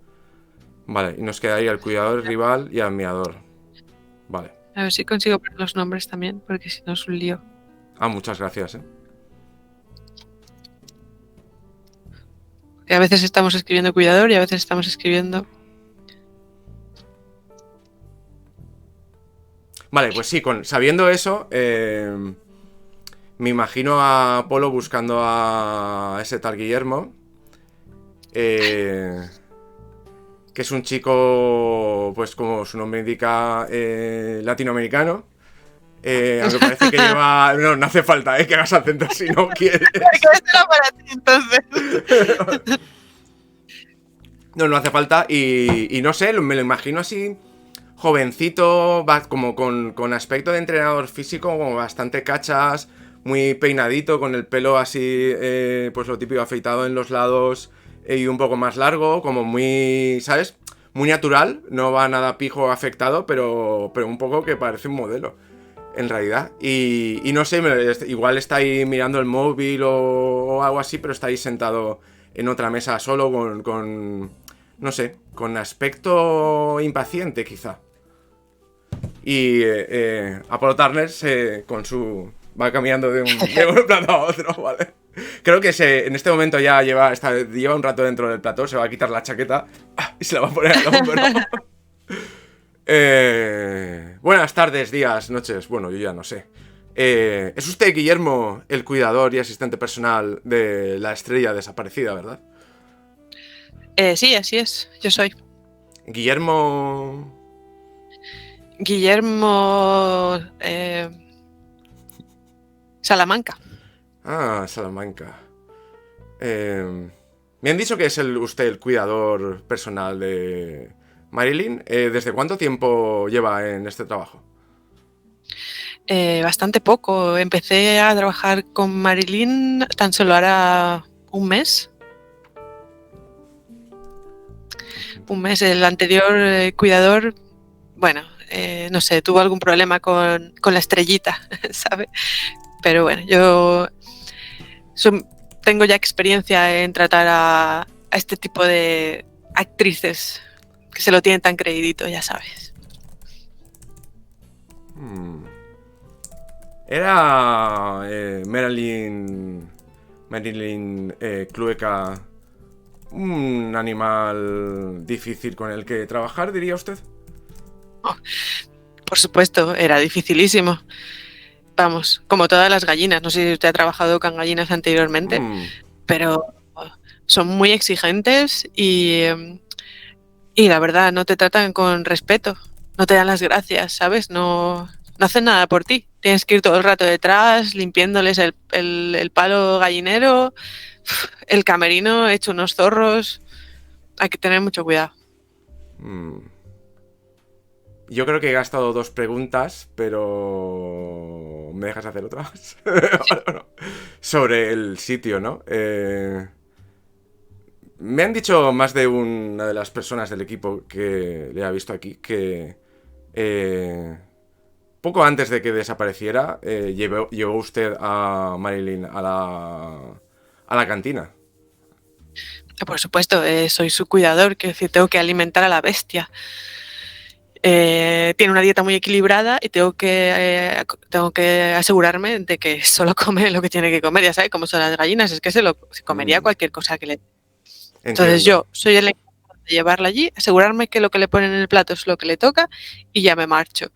Vale, y nos queda ahí el cuidador, el rival y al admirador. Vale. A ver si consigo poner los nombres también, porque si no es un lío. Ah, muchas gracias, Que a veces estamos escribiendo cuidador y a veces estamos escribiendo... Vale, pues sí, sabiendo eso, me imagino a Polo buscando a ese tal Guillermo. Que es un chico, pues como su nombre indica, latinoamericano. Aunque parece que lleva... No, no hace falta, que hagas acento si no quieres. Era para ti, entonces. No, no hace falta. Y no sé, me lo imagino así, jovencito, como con aspecto de entrenador físico, como bastante cachas, muy peinadito, con el pelo así, pues lo típico, afeitado en los lados y un poco más largo, como muy, ¿sabes? Muy natural, no va nada pijo o afectado, pero un poco que parece un modelo, en realidad. Y no sé, igual está ahí mirando el móvil o algo así, pero está ahí sentado en otra mesa solo no sé, con aspecto impaciente quizá. Y Apollo Turner va caminando de un plato a otro, ¿vale? Creo que en este momento ya lleva un rato dentro del plató, se va a quitar la chaqueta y se la va a poner al hombro. Buenas tardes, días, noches. Bueno, yo ya no sé. Es usted, Guillermo, el cuidador y asistente personal de la estrella desaparecida, ¿verdad? Sí, así es. Yo soy Guillermo... Guillermo Salamanca. Ah, Salamanca. Me han dicho que es usted el cuidador personal de Marilyn. ¿Desde cuánto tiempo lleva en este trabajo? Bastante poco. Empecé a trabajar con Marilyn tan solo hará un mes. Un mes. El anterior cuidador, bueno, no sé, tuvo algún problema con la estrellita, ¿sabe? Pero bueno, yo tengo ya experiencia en tratar a este tipo de actrices que se lo tienen tan creidito, ya sabes. Era Marilyn Clueca un animal difícil con el que trabajar, diría usted. Oh, por supuesto, era dificilísimo. Vamos, como todas las gallinas. No sé si usted ha trabajado con gallinas anteriormente, pero son muy exigentes y la verdad no te tratan con respeto. No te dan las gracias, ¿sabes? No hacen nada por ti. Tienes que ir todo el rato detrás, limpiándoles el palo gallinero, el camerino hecho unos zorros. Hay que tener mucho cuidado. Yo creo que he gastado 2 preguntas, pero... ¿Me dejas hacer otras? Sí. Sobre el sitio, ¿no? Me han dicho más de una de las personas del equipo que le ha visto aquí que poco antes de que desapareciera llevó usted a Marilyn a la cantina. Por supuesto, soy su cuidador, que decir, tengo que alimentar a la bestia. Tiene una dieta muy equilibrada y tengo que asegurarme de que solo come lo que tiene que comer. Ya sabes cómo son las gallinas, es que se comería cualquier cosa que le... Entonces yo soy el encargado de llevarla allí, asegurarme que lo que le ponen en el plato es lo que le toca y ya me marcho.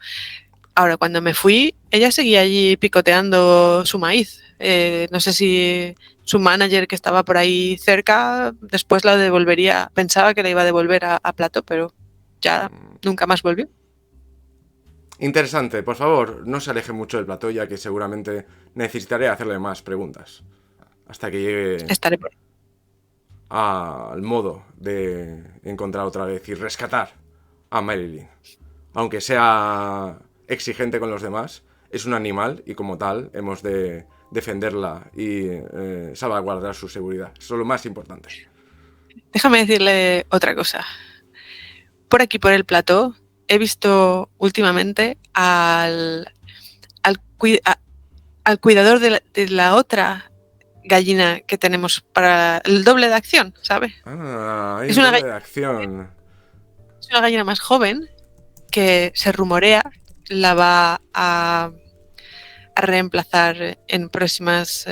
Ahora, cuando me fui, ella seguía allí picoteando su maíz. No sé si su manager, que estaba por ahí cerca, después la devolvería. Pensaba que la iba a devolver a plato, pero ya nunca más volvió. Interesante, por favor, no se aleje mucho del plató, ya que seguramente necesitaré hacerle más preguntas. Hasta que llegue Estaré por ahí. al modo de encontrar otra vez y rescatar a Marilyn. aunque sea exigente con los demás, es un animal y como tal hemos de defenderla y salvaguardar su seguridad. Eso es lo más importante. Déjame decirle otra cosa. Por aquí, por el plató, he visto últimamente al cuidador de la otra gallina que tenemos para el doble de acción, ¿sabes? Hay Es un una doble de acción. Es una gallina más joven que se rumorea la va a reemplazar en próximas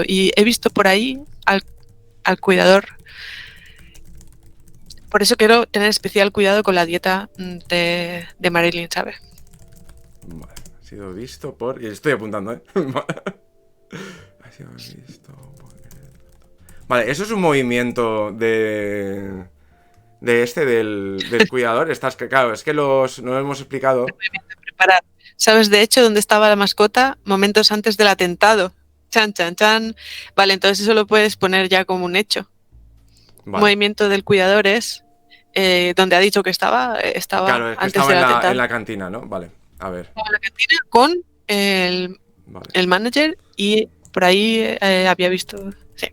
y he visto por ahí al cuidador. Por eso quiero tener especial cuidado con la dieta de Marilyn, ¿sabes? Vale, ha sido visto por... Y estoy apuntando, ¿eh? Ha sido visto por... Vale, eso es un movimiento del cuidador. Claro, es que no lo hemos explicado. Preparar. ¿Sabes, de hecho, dónde estaba la mascota momentos antes del atentado? Chan, chan, chan. Vale, entonces eso lo puedes poner ya como un hecho. Vale. Movimiento del cuidador es donde ha dicho que estaba claro, es que antes estaba del atentado. en la cantina, ¿no? Vale, a ver. Estaba en la cantina con el manager y por ahí había visto... Sí,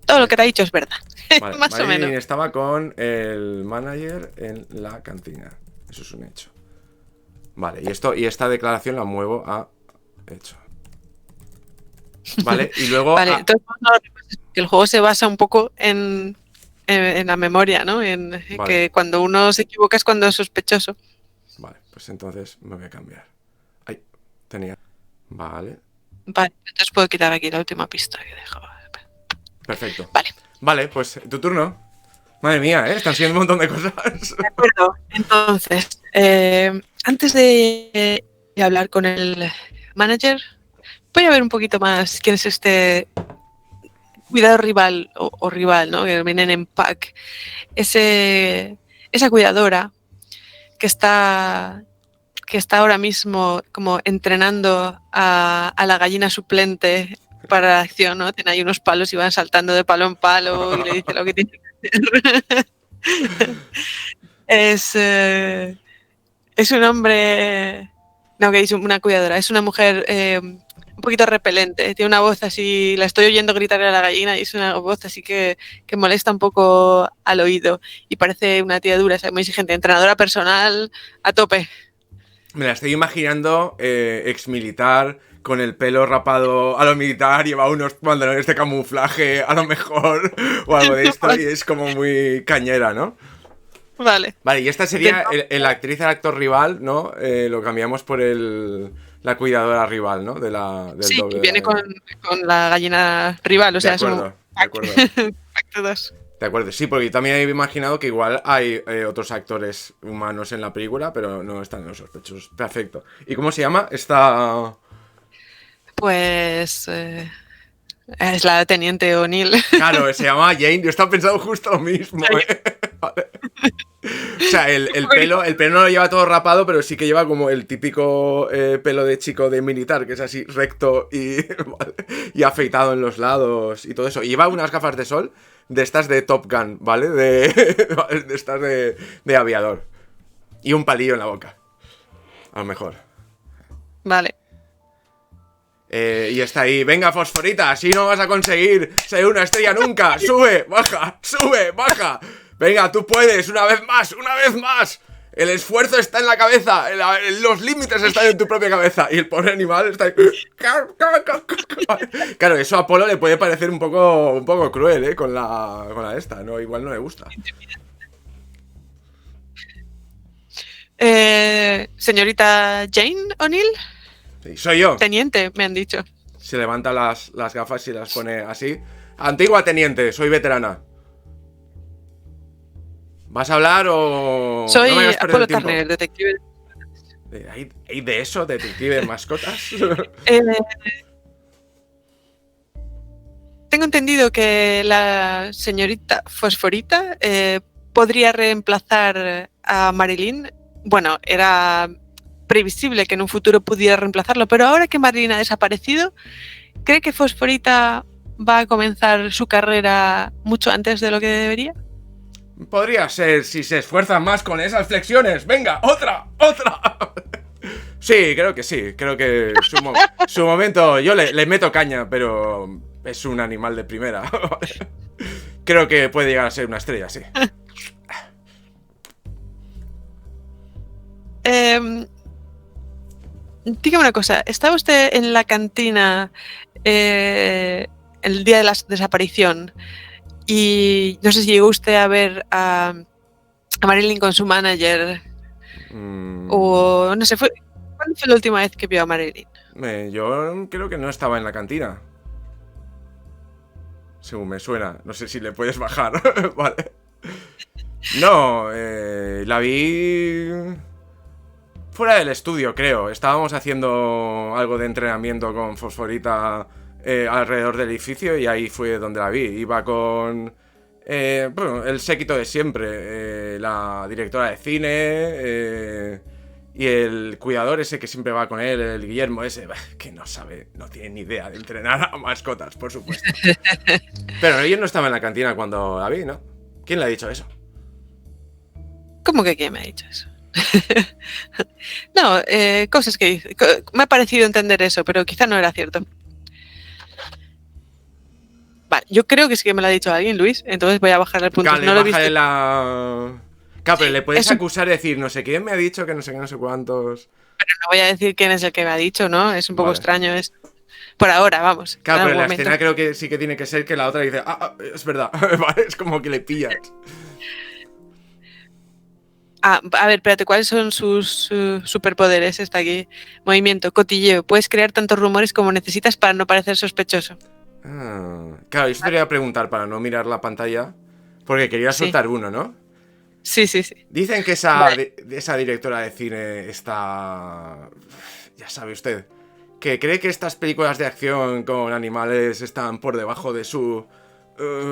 todo lo que te ha dicho es verdad. Vale, Más o menos. estaba con el manager en la cantina. Eso es un hecho. Vale, y esta declaración la muevo a hecho. Vale, y luego... Vale, entonces el juego se basa un poco en la memoria, ¿no? Vale. Que cuando uno se equivoca es cuando es sospechoso. Vale, pues entonces me voy a cambiar. Ay, tenía... Vale. Vale, entonces puedo quitar aquí la última pista que dejo. Perfecto. Vale. Vale, pues tu turno. Madre mía, están siendo un montón de cosas. De acuerdo. Entonces, antes de hablar con el manager, voy a ver un poquito más quién es este cuidador rival o rival, ¿no? Que vienen en pack. Esa cuidadora que está ahora mismo como entrenando a la gallina suplente para la acción, ¿no? Tiene ahí unos palos y van saltando de palo en palo y le dice lo que tiene que hacer. Es un hombre... No, que es una cuidadora. Es una mujer un poquito repelente. Tiene una voz así... La estoy oyendo gritarle a la gallina y es una voz así que molesta un poco al oído. Y parece una tía dura, muy exigente. Entrenadora personal a tope. Me la estoy imaginando ex militar, con el pelo rapado a lo militar, lleva unos pantalones de camuflaje a lo mejor, o algo de esto, y es como muy cañera, ¿no? Vale. Vale, y esta sería la actriz, el actor rival, ¿no? Lo cambiamos por la cuidadora rival, ¿no? Del sí, doble viene con la gallina rival, o sea, de acuerdo. Pacto 2. De acuerdo, sí, porque yo también he imaginado que igual hay otros actores humanos en la película, pero no están en los sospechosos. Perfecto. ¿Y cómo se llama esta...? Pues... es la teniente O'Neill. Claro, se llama Jane. Yo estaba pensando justo lo mismo. Vale. O sea, el pelo no lo lleva todo rapado, pero sí que lleva como el típico pelo de chico de militar, que es así recto ¿vale? Y afeitado en los lados y todo eso. Y lleva unas gafas de sol de estas de Top Gun, ¿vale? De estas de aviador. Y un palillo en la boca. A lo mejor. Vale. Y está ahí, venga Fosforita, así no vas a conseguir ser una estrella nunca. Sube, baja. Venga, tú puedes, una vez más. El esfuerzo está en la cabeza, los límites están en tu propia cabeza. Y el pobre animal está ahí. Claro, eso a Apolo le puede parecer un poco cruel, con la esta, ¿no? Igual no le gusta. Señorita Jane O'Neill. Sí, soy yo. Teniente, me han dicho. Se levanta las gafas y las pone así. Antigua teniente, soy veterana. ¿Vas a hablar o...? Soy no me hagas perder Apolo el tiempo? Turner, detective. ¿Hay de eso, detective de mascotas? Tengo entendido que la señorita Fosforita podría reemplazar a Marilyn. Bueno, era previsible que en un futuro pudiera reemplazarlo, pero ahora que Marilyn ha desaparecido, ¿cree que Fosforita va a comenzar su carrera mucho antes de lo que debería? Podría ser si se esfuerzan más con esas flexiones. ¡Venga, otra! Sí, creo que sí. Creo que su momento... Yo le meto caña, pero es un animal de primera. Creo que puede llegar a ser una estrella, sí. Dígame una cosa, ¿estaba usted en la cantina el día de la desaparición? Y no sé si llegó usted a ver a Marilyn con su manager. O no sé, ¿cuándo fue la última vez que vio a Marilyn? Yo creo que no estaba en la cantina. Según me suena. No sé si le puedes bajar. Vale. No, la vi fuera del estudio, creo. Estábamos haciendo algo de entrenamiento con Fosforita alrededor del edificio y ahí fue donde la vi. Iba con bueno, el séquito de siempre. La directora de cine y el cuidador ese que siempre va con él, el Guillermo ese, que no sabe, no tiene ni idea de entrenar a mascotas, por supuesto. Pero él no estaba en la cantina cuando la vi, ¿no? ¿Quién le ha dicho eso? ¿Cómo que quién me ha dicho eso? No, cosas que dice. Me ha parecido entender eso, pero quizá no era cierto. Vale, yo creo que sí que me lo ha dicho alguien, Luis, entonces voy a bajarle el punto. Claro, no lo he visto. Claro, pero le puedes acusar y decir, no sé quién me ha dicho que no sé qué, no sé cuántos. Pero no voy a decir quién es el que me ha dicho, ¿no? Es un poco extraño eso. Por ahora, vamos. Claro, pero la escena creo que sí que tiene que ser que la otra dice, es verdad, vale, es como que le pillas. A ver, espérate, ¿cuáles son sus superpoderes? Está aquí. Movimiento, cotilleo. Puedes crear tantos rumores como necesitas para no parecer sospechoso. Claro, yo te quería preguntar para no mirar la pantalla, porque quería soltar uno, ¿no? Sí. Dicen que esa directora de cine está... Ya sabe usted, que cree que estas películas de acción con animales están por debajo de su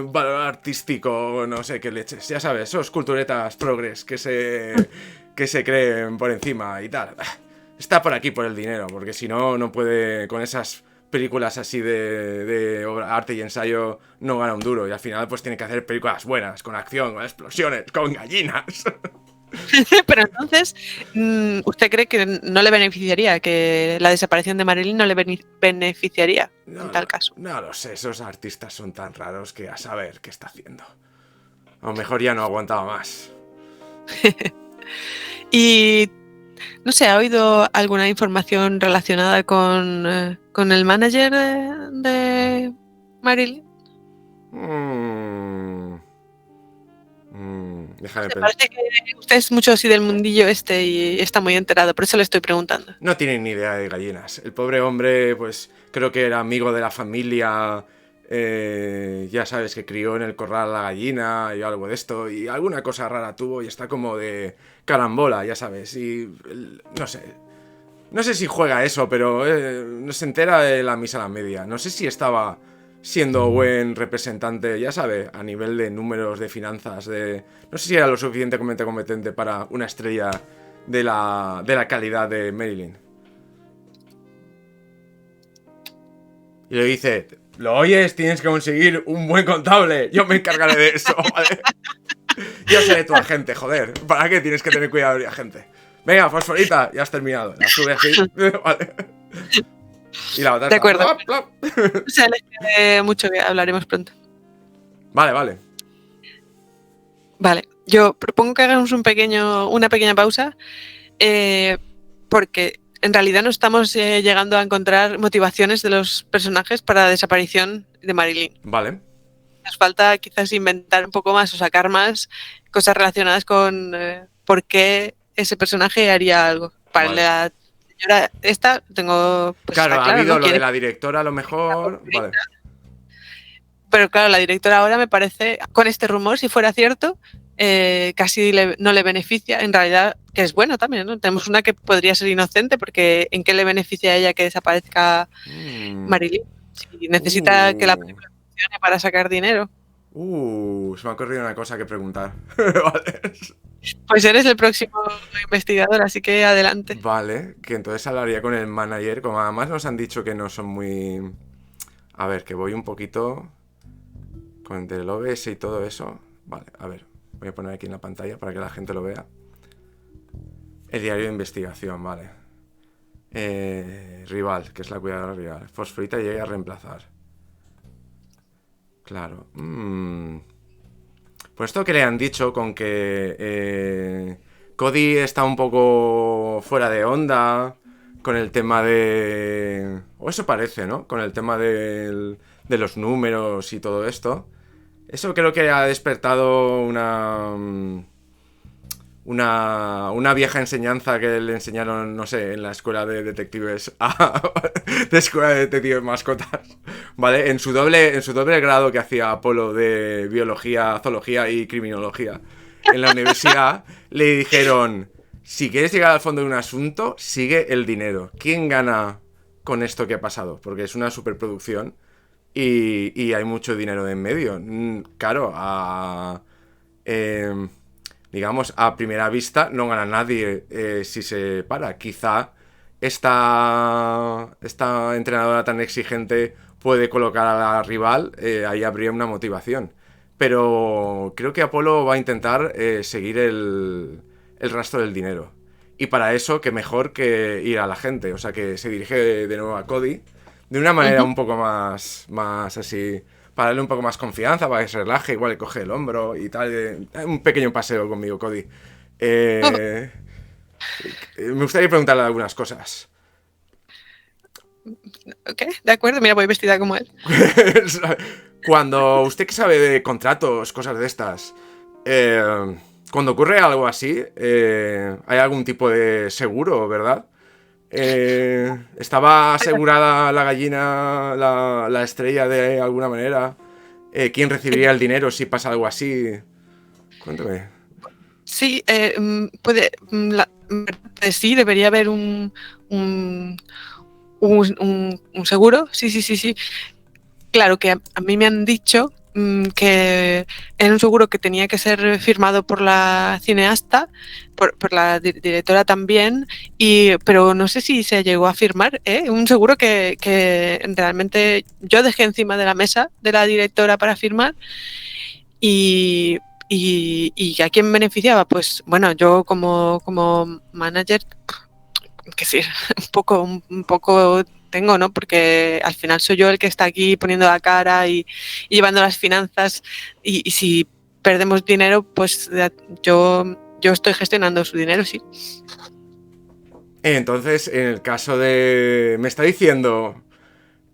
valor artístico, no sé qué leches. Ya sabes, esos culturetas progres que se creen por encima y tal. Está por aquí por el dinero, porque si no, no puede con esas películas así de arte y ensayo no gana un duro y al final pues tiene que hacer películas buenas, con acción, con explosiones, con gallinas. Pero entonces, ¿usted cree que no le beneficiaría, que la desaparición de Marilyn no le beneficiaría en tal caso? No lo sé, esos artistas son tan raros que a saber qué está haciendo. A lo mejor ya no aguantaba más. Y no sé, ¿ha oído alguna información relacionada con el manager de Marilyn? Déjame Me parece que usted es mucho así del mundillo este y está muy enterado, por eso le estoy preguntando. No tiene ni idea de gallinas. El pobre hombre, pues creo que era amigo de la familia. Ya sabes que crió en el corral la gallina y algo de esto. Y alguna cosa rara tuvo y está como de carambola, ya sabes. Y no sé. No sé si juega eso, pero no se entera de la misa a la media. No sé si estaba siendo buen representante, ya sabe, a nivel de números, de finanzas, no sé si era lo suficientemente competente para una estrella de la calidad de Marilyn. Y le dice, ¿lo oyes? Tienes que conseguir un buen contable. Yo me encargaré de eso, ¿vale? Yo seré tu agente, joder. ¿Para qué tienes que tener cuidado de mi agente? Venga, Fosforita, ya has terminado. La sube así, vale. Y la otra de acuerdo. Plop, plop. O sea, mucho que hablaremos pronto. Vale. Vale, yo propongo que hagamos una pequeña pausa porque en realidad no estamos llegando a encontrar motivaciones de los personajes para la desaparición de Marilyn. Vale. Nos falta quizás inventar un poco más o sacar más cosas relacionadas con por qué ese personaje haría algo. Para la señora esta tengo... Pues, claro, ha habido ¿no? lo de la directora a lo mejor... Vale. Pero claro, la directora ahora me parece, con este rumor, si fuera cierto, casi no le beneficia. En realidad, que es bueno también, ¿no? Tenemos una que podría ser inocente, porque ¿en qué le beneficia a ella que desaparezca Marilyn? Si necesita que la película funcione para sacar dinero. Se me ha ocurrido una cosa que preguntar. Vale. Pues eres el próximo investigador, así que adelante. Vale, que entonces hablaría con el manager, como además nos han dicho que no son muy... A ver, que voy un poquito... Con el OBS y todo eso. Vale, a ver. voy a poner aquí en la pantalla para que la gente lo vea. El diario de investigación, vale. Rival, que es la cuidadora rival. Fosforita llega a reemplazar. Claro. Pues esto que le han dicho con que Cody está un poco fuera de onda con el tema de... O eso parece, ¿no? Con el tema de los números y todo esto. Eso creo que ha despertado una vieja enseñanza que le enseñaron, no sé, en la escuela de detectives de escuela de detectives mascotas, ¿vale? En su doble grado que hacía Apolo de biología, zoología y criminología en la universidad, le dijeron, si quieres llegar al fondo de un asunto, sigue el dinero. ¿Quién gana con esto que ha pasado? Porque es una superproducción y hay mucho dinero de en medio. Claro, digamos, a primera vista no gana nadie si se para. Quizá esta entrenadora tan exigente puede colocar a la rival, ahí habría una motivación. Pero creo que Apolo va a intentar seguir el rastro del dinero. Y para eso, que mejor que ir a la gente. O sea, que se dirige de nuevo a Cody de una manera un poco más así, para darle un poco más confianza, para que se relaje, igual le coge el hombro y tal. Un pequeño paseo conmigo, Cody. Me gustaría preguntarle algunas cosas. Ok, de acuerdo, mira, voy vestida como él. Cuando usted que sabe de contratos, cosas de estas, cuando ocurre algo así, hay algún tipo de seguro, ¿verdad? ¿Estaba asegurada la gallina, la estrella de alguna manera? ¿Quién recibiría el dinero si pasa algo así? Cuéntame. Sí, sí, debería haber un seguro. Sí. Claro que a mí me han dicho que era un seguro que tenía que ser firmado por la cineasta, por la directora también, pero no sé si se llegó a firmar, un seguro que realmente yo dejé encima de la mesa de la directora para firmar y ¿a quién beneficiaba? Pues bueno, yo como manager, que sí, un poco tengo, ¿no? Porque al final soy yo el que está aquí poniendo la cara y llevando las finanzas y si perdemos dinero, pues yo estoy gestionando su dinero, sí. Entonces, en el caso de... Me está diciendo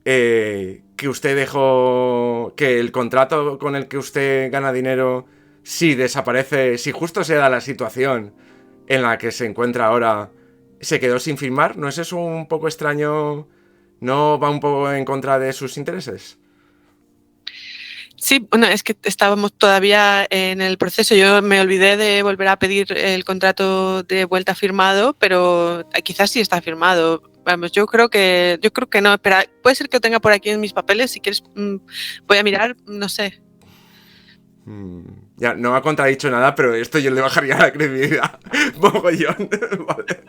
que usted dejó... Que el contrato con el que usted gana dinero, si desaparece, si justo se da la situación en la que se encuentra ahora, se quedó sin firmar. ¿No es eso un poco extraño? ¿No va un poco en contra de sus intereses? Sí, bueno, es que estábamos todavía en el proceso. Yo me olvidé de volver a pedir el contrato de vuelta firmado, pero quizás sí está firmado. Vamos, yo creo que no. Espera, puede ser que lo tenga por aquí en mis papeles. Si quieres, voy a mirar, no sé. Ya, no ha contradicho nada, pero esto yo le bajaría la credibilidad. Mogollón. Vale.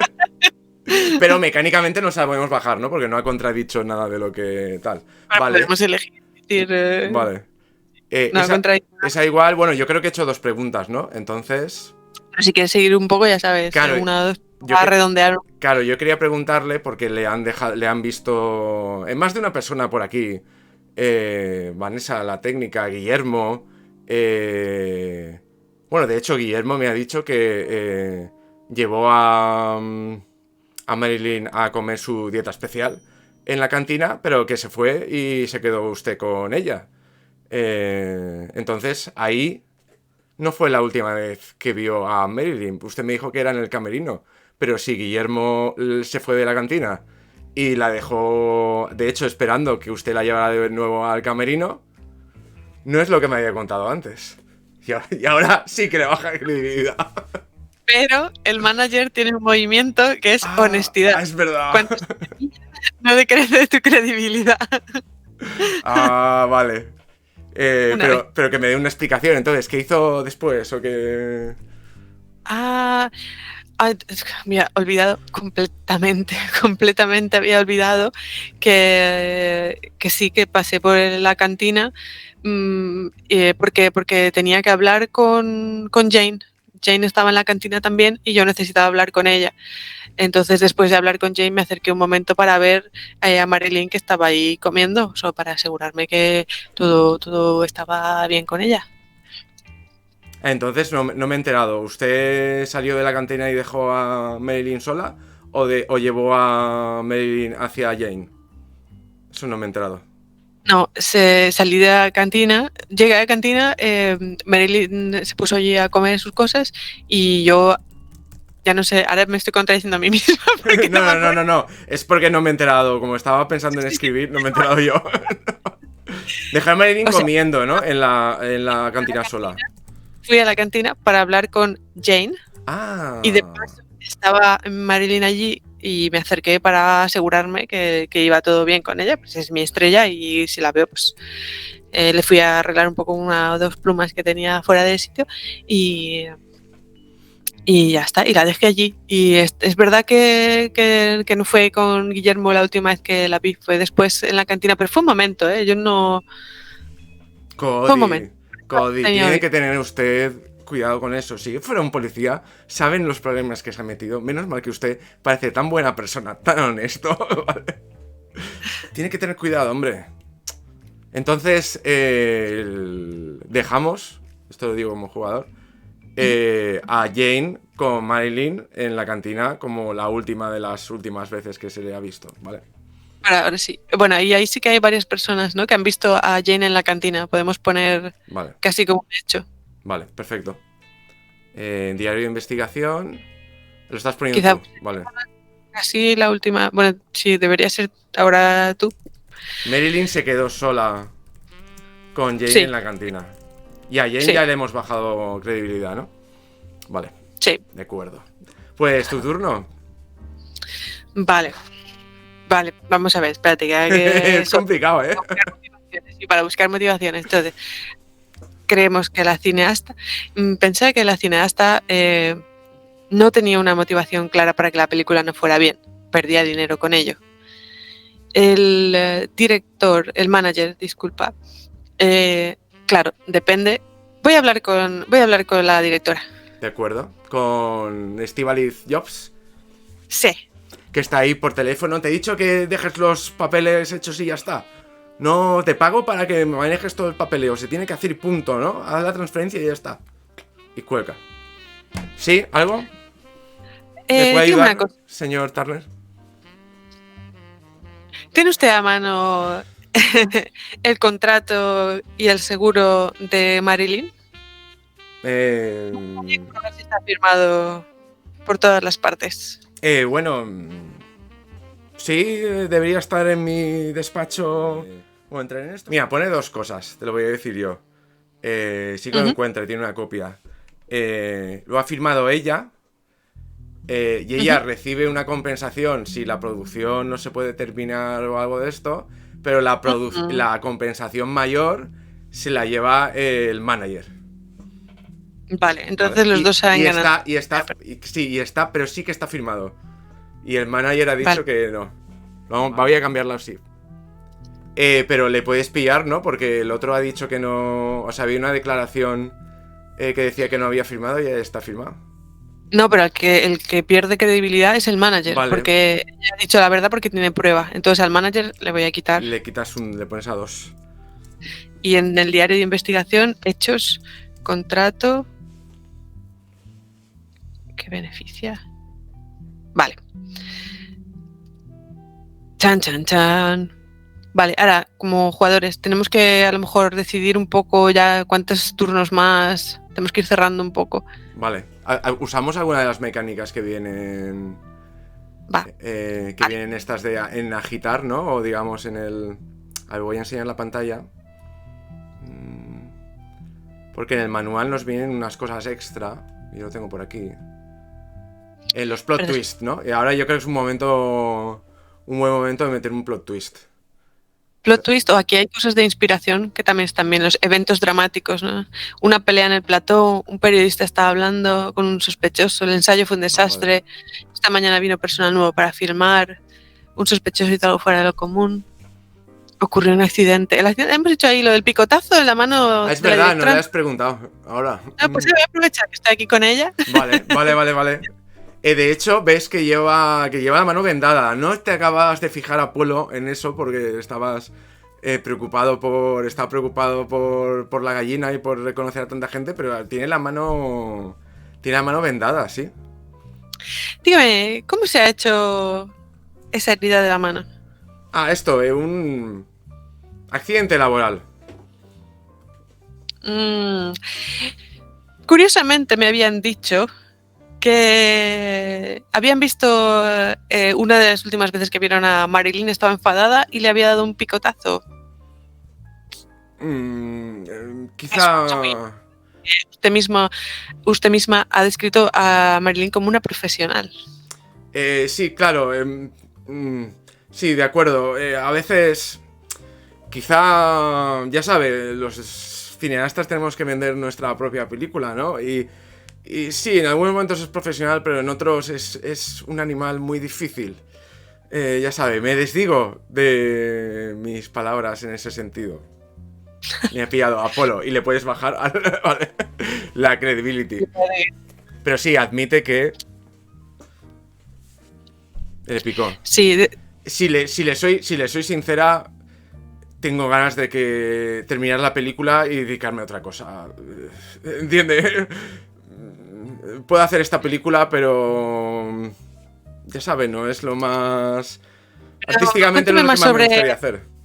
Pero mecánicamente no se la podemos bajar, ¿no? Porque no ha contradicho nada de lo que tal. Vale. Podemos elegir. Vale. No esa igual, bueno, yo creo que he hecho 2 preguntas, ¿no? Entonces... Pero si quieres seguir un poco, ya sabes. Claro, una o dos, a redondear. Claro, yo quería preguntarle porque le han visto... más de una persona por aquí. Vanessa, la técnica, Guillermo... bueno, de hecho, Guillermo me ha dicho que llevó a Marilyn a comer su dieta especial en la cantina, pero que se fue y se quedó usted con ella. Entonces, ahí no fue la última vez que vio a Marilyn. Usted me dijo que era en el camerino, pero si Guillermo se fue de la cantina y la dejó, de hecho, esperando que usted la llevara de nuevo al camerino, no es lo que me había contado antes. Y ahora sí que le baja la credibilidad. Pero el manager tiene un movimiento que es honestidad. Es verdad. No decrece tu credibilidad. Vale. Pero que me dé una explicación. Entonces, ¿qué hizo después? ¿O qué? Me había olvidado completamente había olvidado que sí que pasé por la cantina, porque tenía que hablar con Jane. Jane estaba en la cantina también y yo necesitaba hablar con ella. Entonces, después de hablar con Jane, me acerqué un momento para ver a Marilyn que estaba ahí comiendo, solo para asegurarme que todo estaba bien con ella. Entonces no me he enterado. ¿Usted salió de la cantina y dejó a Marilyn sola? ¿O llevó a Marilyn hacia Jane? Eso no me he enterado. No, salí de la cantina, llegué a la cantina, Marilyn se puso allí a comer sus cosas y yo, ya no sé, ahora me estoy contradiciendo a mí misma. Porque No. Es porque no me he enterado. Como estaba pensando en escribir, no me he enterado yo. Dejé a Marilyn comiendo, ¿no? En la cantina sola. Fui a la cantina para hablar con Jane. Ah. Y de paso estaba Marilyn allí y me acerqué para asegurarme que iba todo bien con ella, pues es mi estrella y si la veo, pues le fui a arreglar un poco una o dos plumas que tenía fuera de sitio y ya está, y la dejé allí. Y es verdad que no fue con Guillermo la última vez que la vi, fue después en la cantina, pero fue un momento, yo no... Fue un momento. Cody, tiene que tener usted cuidado con eso. Si fuera un policía, saben los problemas que se ha metido. Menos mal que usted parece tan buena persona, tan honesto. ¿Vale? Tiene que tener cuidado, hombre. Entonces, dejamos, esto lo digo como jugador, a Jane con Marilyn en la cantina como la última de las últimas veces que se le ha visto, ¿vale? Ahora sí. Bueno, y ahí sí que hay varias personas, ¿no?, que han visto a Jane en la cantina. Podemos poner casi como un hecho. Vale, perfecto. Diario de investigación. Lo estás poniendo tú. Vale. Casi la última. Bueno, sí, debería ser ahora tú. Marilyn se quedó sola con Jane en la cantina. Y a Jane ya le hemos bajado credibilidad, ¿no? Vale. Sí. De acuerdo. Pues tu turno. Vale, vamos a ver, espérate. Que es complicado, ¿eh? Para buscar motivaciones. Entonces, creemos que la cineasta... Pensé que la cineasta no tenía una motivación clara para que la película no fuera bien. Perdía dinero con ello. El director, el manager, disculpa. Claro, depende. Voy a hablar con la directora. De acuerdo. Con Estíbaliz Jobs. Sí. Que está ahí por teléfono. Te he dicho que dejes los papeles hechos y ya está. No, te pago para que manejes todo el papeleo. Se tiene que hacer y punto, ¿no? Haz la transferencia y ya está. Y cuelga. ¿Sí? ¿Algo? ¿Me puede ayudar, señor Turner? ¿Tiene usted a mano el contrato y el seguro de Marilyn? Está firmado por todas las partes. Bueno, sí, debería estar en mi despacho. ¿O entrar en esto? Mira, pone dos cosas, te lo voy a decir yo. Sí que lo encuentra, tiene una copia. Lo ha firmado ella. Y ella recibe una compensación si la producción no se puede terminar o algo de esto. Pero la compensación mayor se la lleva el manager. Vale, entonces los dos saben ganar. Está, pero sí que está firmado. Y el manager ha dicho que no. Voy a cambiarla así. Pero le puedes pillar, ¿no? Porque el otro ha dicho que no... O sea, había una declaración que decía que no había firmado y ya está firmado. No, pero el que pierde credibilidad es el manager. Vale. Porque ha dicho la verdad porque tiene prueba. Entonces al manager le voy a quitar. Le pones a 2. Y en el diario de investigación, hechos, contrato... ¿Qué beneficia? Vale. Chan. Vale, ahora, como jugadores, tenemos que a lo mejor decidir un poco ya cuántos turnos más. Tenemos que ir cerrando un poco. Vale. ¿Usamos alguna de las mecánicas que vienen? Vienen estas en agitar, ¿no? O digamos en el... A ver, voy a enseñar la pantalla. Porque en el manual nos vienen unas cosas extra. Y lo tengo por aquí. En los plot twist, ¿no? Y ahora yo creo que es un buen momento de meter un plot twist. Plot twist, o aquí hay cosas de inspiración que también están bien, los eventos dramáticos, ¿no? Una pelea en el plató, un periodista estaba hablando con un sospechoso, el ensayo fue un desastre, esta mañana vino personal nuevo para filmar, un sospechoso hizo algo fuera de lo común. ocurrió un accidente. Hemos hecho ahí lo del picotazo en la mano. Es verdad, no le has preguntado ahora. Pues voy a aprovechar que estoy aquí con ella. Vale. De hecho, ves que lleva la mano vendada. No te acabas de fijar, Apolo, en eso porque estabas preocupado por la gallina y por reconocer a tanta gente, pero tiene la mano vendada, sí. Dígame, ¿cómo se ha hecho esa herida de la mano? Esto, un accidente laboral. Curiosamente me habían dicho que habían visto una de las últimas veces que vieron a Marilyn, estaba enfadada y le había dado un picotazo. Quizá... Usted misma ha descrito a Marilyn como una profesional. Sí, claro. Sí, de acuerdo. A veces, quizá, ya sabe, los cineastas tenemos que vender nuestra propia película, ¿no? Y sí, en algunos momentos es profesional, pero en otros es un animal muy difícil. Ya sabe, me desdigo de mis palabras en ese sentido. Me ha pillado Apolo y le puedes bajar la credibility. Pero sí, admite que le picó. Sí. Si le soy sincera, tengo ganas de terminar la película y dedicarme a otra cosa. ¿Entiende? Puedo hacer esta película, pero ya sabe, no es lo más... Artísticamente no es lo que más me gustaría hacer.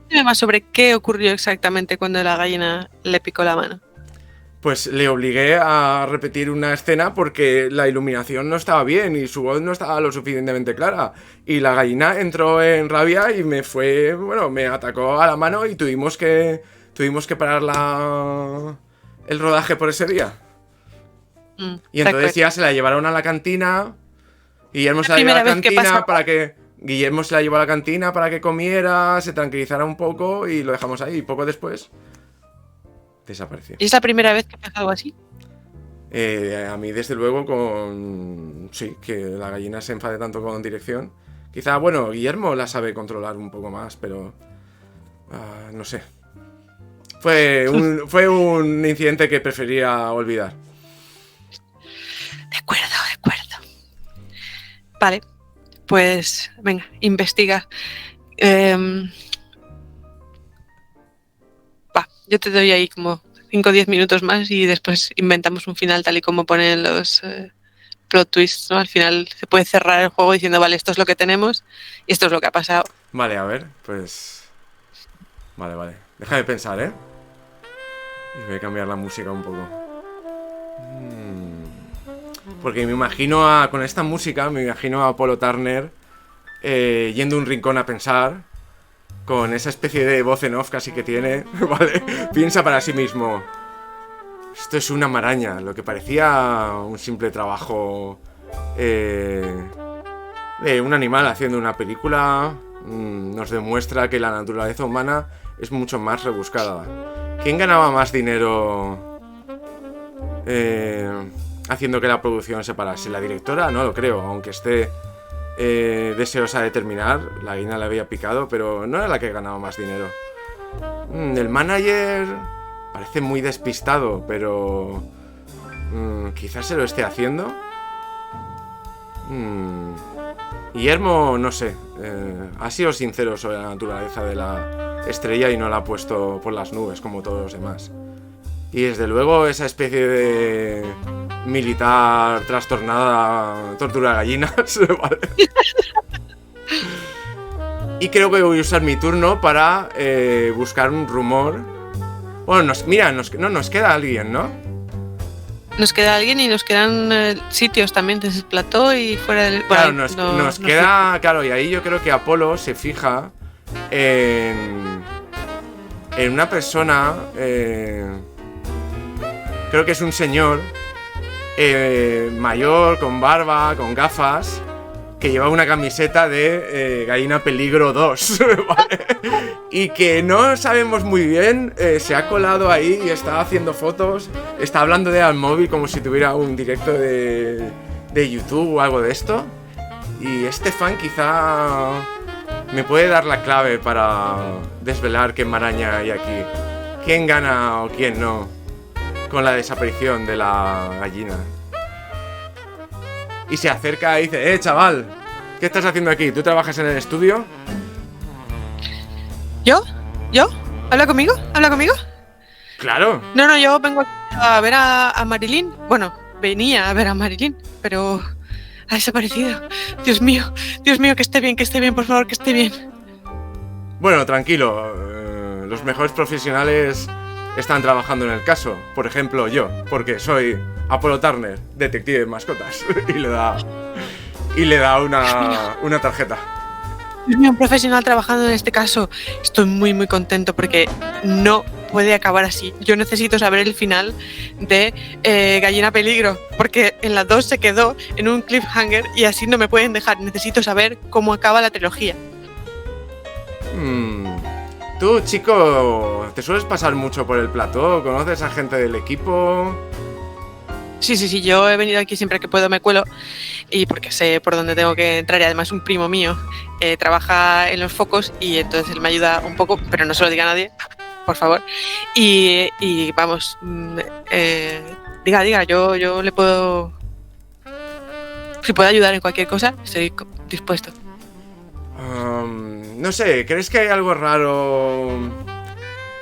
Dime más sobre qué ocurrió exactamente cuando la gallina le picó la mano. Pues le obligué a repetir una escena porque la iluminación no estaba bien y su voz no estaba lo suficientemente clara. Y la gallina entró en rabia y me atacó a la mano y tuvimos que parar el rodaje por ese día. Y entonces ya se la llevaron a la cantina. Guillermo se la llevó a la cantina Guillermo se la llevó a la cantina para que comiera, se tranquilizara un poco y lo dejamos ahí. Y poco después desapareció. ¿Y es la primera vez que pasa algo así? A mí, desde luego, sí, que la gallina se enfade tanto con dirección. Quizá, Guillermo la sabe controlar un poco más, pero... no sé. Fue un incidente que prefería olvidar. De acuerdo. Vale, pues venga, investiga. Yo te doy ahí como 5 o 10 minutos más y después inventamos un final tal y como ponen los plot twists, ¿no? Al final se puede cerrar el juego diciendo, vale, esto es lo que tenemos y esto es lo que ha pasado. Vale, a ver, pues... Vale. Déjame pensar, ¿eh? Y voy a cambiar la música un poco. Porque con esta música me imagino a Apolo Turner yendo a un rincón a pensar, con esa especie de voz en off casi que tiene, ¿vale? Piensa para sí mismo: esto es una maraña, lo que parecía un simple trabajo de un animal haciendo una película nos demuestra que la naturaleza humana es mucho más rebuscada. ¿Quién ganaba más dinero haciendo que la producción se parase? ¿La directora? No lo creo, aunque esté deseosa de terminar. La gallina le había picado, pero no era la que ganaba más dinero. El manager parece muy despistado, pero quizás se lo esté haciendo. Guillermo, no sé, ha sido sincero sobre la naturaleza de la estrella y no la ha puesto por las nubes como todos los demás. Y desde luego esa especie de militar trastornada tortura gallinas, ¿vale? Y creo que voy a usar mi turno para buscar un rumor. Bueno, nos queda alguien, ¿no? Nos queda alguien y nos quedan sitios también desde el plató y fuera del... Claro, nos queda... Claro, y ahí yo creo que Apolo se fija en una persona... creo que es un señor mayor, con barba, con gafas, que lleva una camiseta de Gallina Peligro 2, ¿vale? Y que no sabemos muy bien, se ha colado ahí y está haciendo fotos, está hablando al móvil como si tuviera un directo de YouTube o algo de esto. Y este fan quizá ¿Me puede dar la clave para desvelar qué maraña hay aquí? ¿Quién gana o quién no con la desaparición de la gallina? Y se acerca y dice, chaval, ¿qué estás haciendo aquí? ¿Tú trabajas en el estudio? ¿Yo? ¿Habla conmigo? ¡Claro! No, yo vengo a ver a Marilyn. Bueno, venía a ver a Marilyn, pero ha desaparecido. Dios mío, que esté bien, por favor, que esté bien. Bueno, tranquilo. Los mejores profesionales están trabajando en el caso. Por ejemplo, yo, porque soy Apolo Turner, detective de mascotas. y le da una tarjeta. Dios mío, un profesional trabajando en este caso. Estoy muy, muy contento porque no puede acabar así. Yo necesito saber el final de Gallina Peligro, porque en la 2 se quedó en un cliffhanger y así no me pueden dejar. Necesito saber cómo acaba la trilogía. Tú, chico, ¿te sueles pasar mucho por el plató? ¿Conoces a gente del equipo? Sí, yo he venido aquí siempre que puedo, me cuelo, y porque sé por dónde tengo que entrar, y además un primo mío trabaja en los focos y entonces él me ayuda un poco, pero no se lo diga a nadie, por favor. Y vamos, diga, yo le puedo... Si puedo ayudar en cualquier cosa, estoy dispuesto. No sé, ¿crees que hay algo raro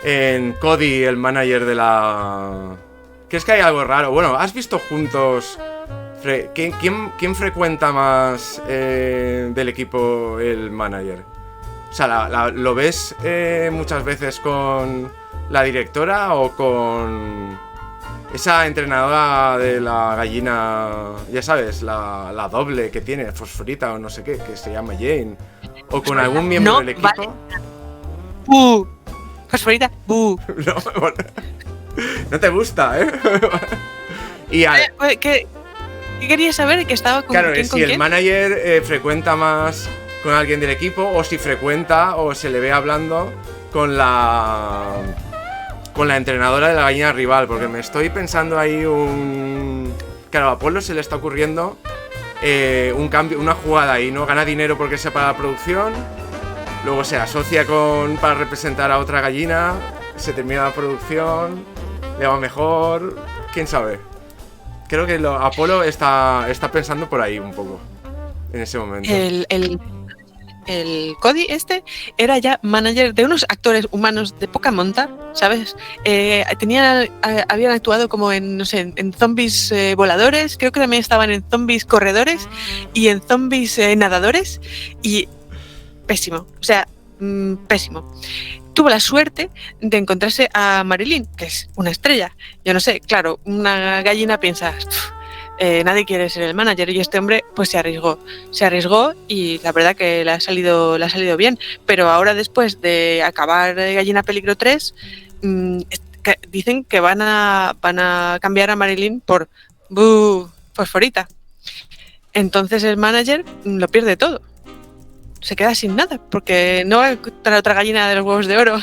en Cody, el manager de la... ¿Crees que hay algo raro? Bueno, ¿has visto juntos... ¿Quién frecuenta más del equipo el manager? O sea, ¿lo ves muchas veces con la directora o con esa entrenadora de la gallina, ya sabes, la doble que tiene, Fosforita o no sé qué, que se llama Jane? ¿O con algún miembro del equipo? Vale. Fosforita, No, bueno, no te gusta, ¿eh? Y ¿Qué querías saber? Que estaba con claro, quién, si el manager frecuenta más con alguien del equipo o si frecuenta o se le ve hablando con la entrenadora de la gallina rival, porque me estoy pensando ahí claro, a Apolo se le está ocurriendo un cambio, una jugada ahí, ¿no? Gana dinero porque se paga la producción, luego se asocia para representar a otra gallina, se termina la producción, le va mejor, quién sabe. Creo que Apolo está pensando por ahí un poco en ese momento. El Cody era ya manager de unos actores humanos de poca monta, ¿sabes? Habían actuado como en, no sé, en zombies voladores, creo que también estaban en zombies corredores y en zombies nadadores, y pésimo, o sea, pésimo. Tuvo la suerte de encontrarse a Marilyn, que es una estrella. Yo no sé, claro, una gallina piensa... nadie quiere ser el manager, y este hombre pues se arriesgó y la verdad que le ha salido bien, pero ahora después de acabar Gallina Peligro 3 dicen que van a cambiar a Marilyn por Fosforita. Entonces el manager lo pierde todo, se queda sin nada, porque no va a encontrar otra gallina de los huevos de oro.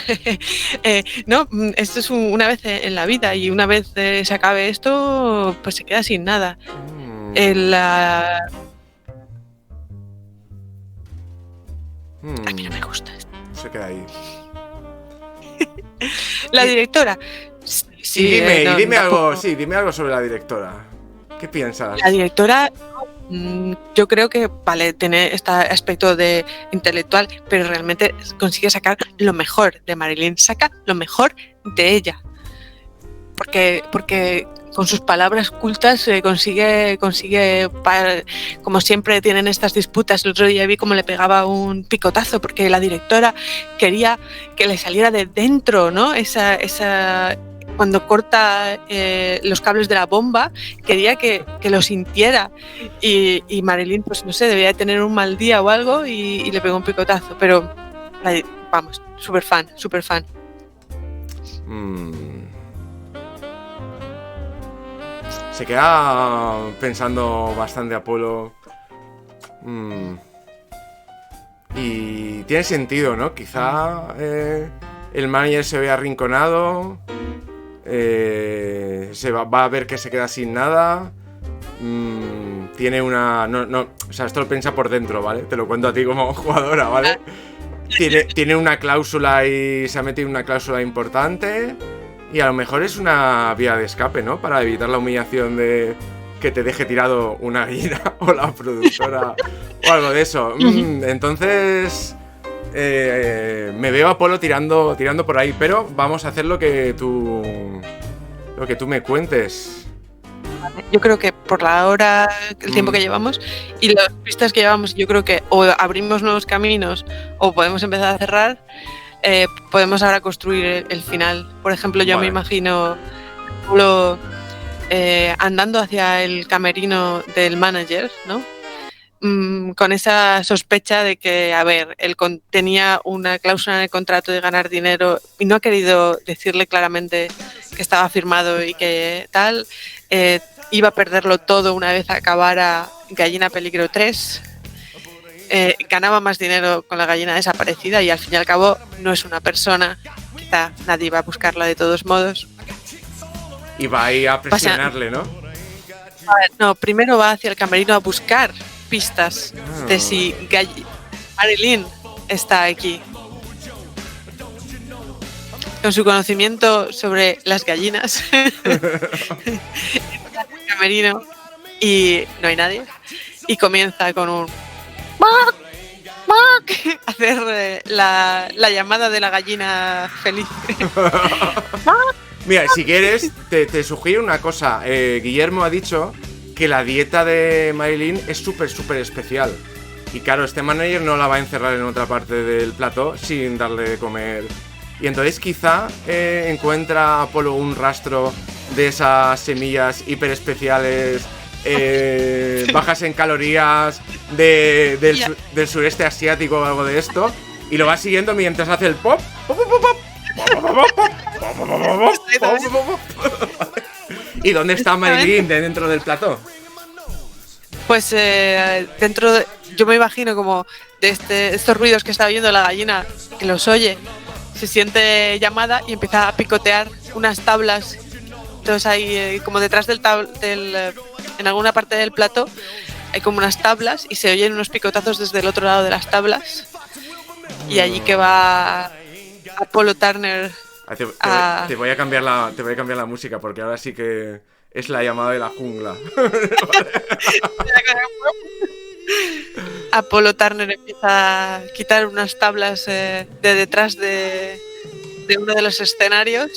No, esto es una vez en la vida, y una vez se acabe esto, pues se queda sin nada. A mí no me gusta esto. Se queda ahí. La directora. Sí, dime algo sobre la directora. ¿Qué piensas? La directora, yo creo que vale, tiene este aspecto de intelectual, pero realmente consigue sacar lo mejor de Marilyn, saca lo mejor de ella, porque con sus palabras cultas consigue como siempre tienen estas disputas. El otro día vi cómo le pegaba un picotazo porque la directora quería que le saliera de dentro, ¿no? Esa cuando corta los cables de la bomba, quería que lo sintiera, y Marilyn, pues no sé, debía de tener un mal día o algo y le pegó un picotazo, pero vamos, súper fan. Se queda pensando bastante Apolo. Y tiene sentido, ¿no? Quizá el manager se ve arrinconado, va a ver que se queda sin nada. tiene una... No, o sea, esto lo piensa por dentro, ¿vale? Te lo cuento a ti como jugadora, ¿vale? Tiene una cláusula y se ha metido una cláusula importante y a lo mejor es una vía de escape, ¿no? Para evitar la humillación de que te deje tirado una gallina o la productora o algo de eso. Entonces... me veo a Apolo tirando por ahí, pero vamos a hacer lo que tú me cuentes. Yo creo que por la hora, el tiempo que llevamos y las pistas que llevamos, yo creo que o abrimos nuevos caminos o podemos empezar a cerrar. Podemos ahora construir el final. Por ejemplo, yo me imagino andando hacia el camerino del manager, ¿no? Con esa sospecha de que, a ver, él tenía una cláusula en el contrato de ganar dinero y no ha querido decirle claramente que estaba firmado y que tal, iba a perderlo todo una vez acabara Gallina Peligro 3, ganaba más dinero con la gallina desaparecida y al fin y al cabo no es una persona, quizá nadie va a buscarla de todos modos. Y va ahí a presionarle, ¿no? No, primero va hacia el camerino a buscar pistas de si Marilyn está aquí. Con su conocimiento sobre las gallinas camerino y no hay nadie. Y comienza con un hacer la llamada de la gallina feliz. Mira, si quieres, te sugiero una cosa. Guillermo ha dicho que la dieta de Marilyn es súper especial. Y claro, este manager no la va a encerrar en otra parte del plató sin darle de comer. Y entonces quizá encuentra a Apolo un rastro de esas semillas hiper especiales, bajas en calorías, del sureste asiático o algo de esto. Y lo va siguiendo mientras hace el pop. ¿Y dónde está Marilyn dentro del plató? Pues yo me imagino como de estos ruidos que está oyendo la gallina, que los oye, se siente llamada y empieza a picotear unas tablas. Entonces hay como detrás en alguna parte del plató hay como unas tablas y se oyen unos picotazos desde el otro lado de las tablas. Y allí que va Apolo Turner. Te voy a cambiar la música porque ahora sí que es la llamada de la jungla. Apolo Turner empieza a quitar unas tablas de detrás de uno de los escenarios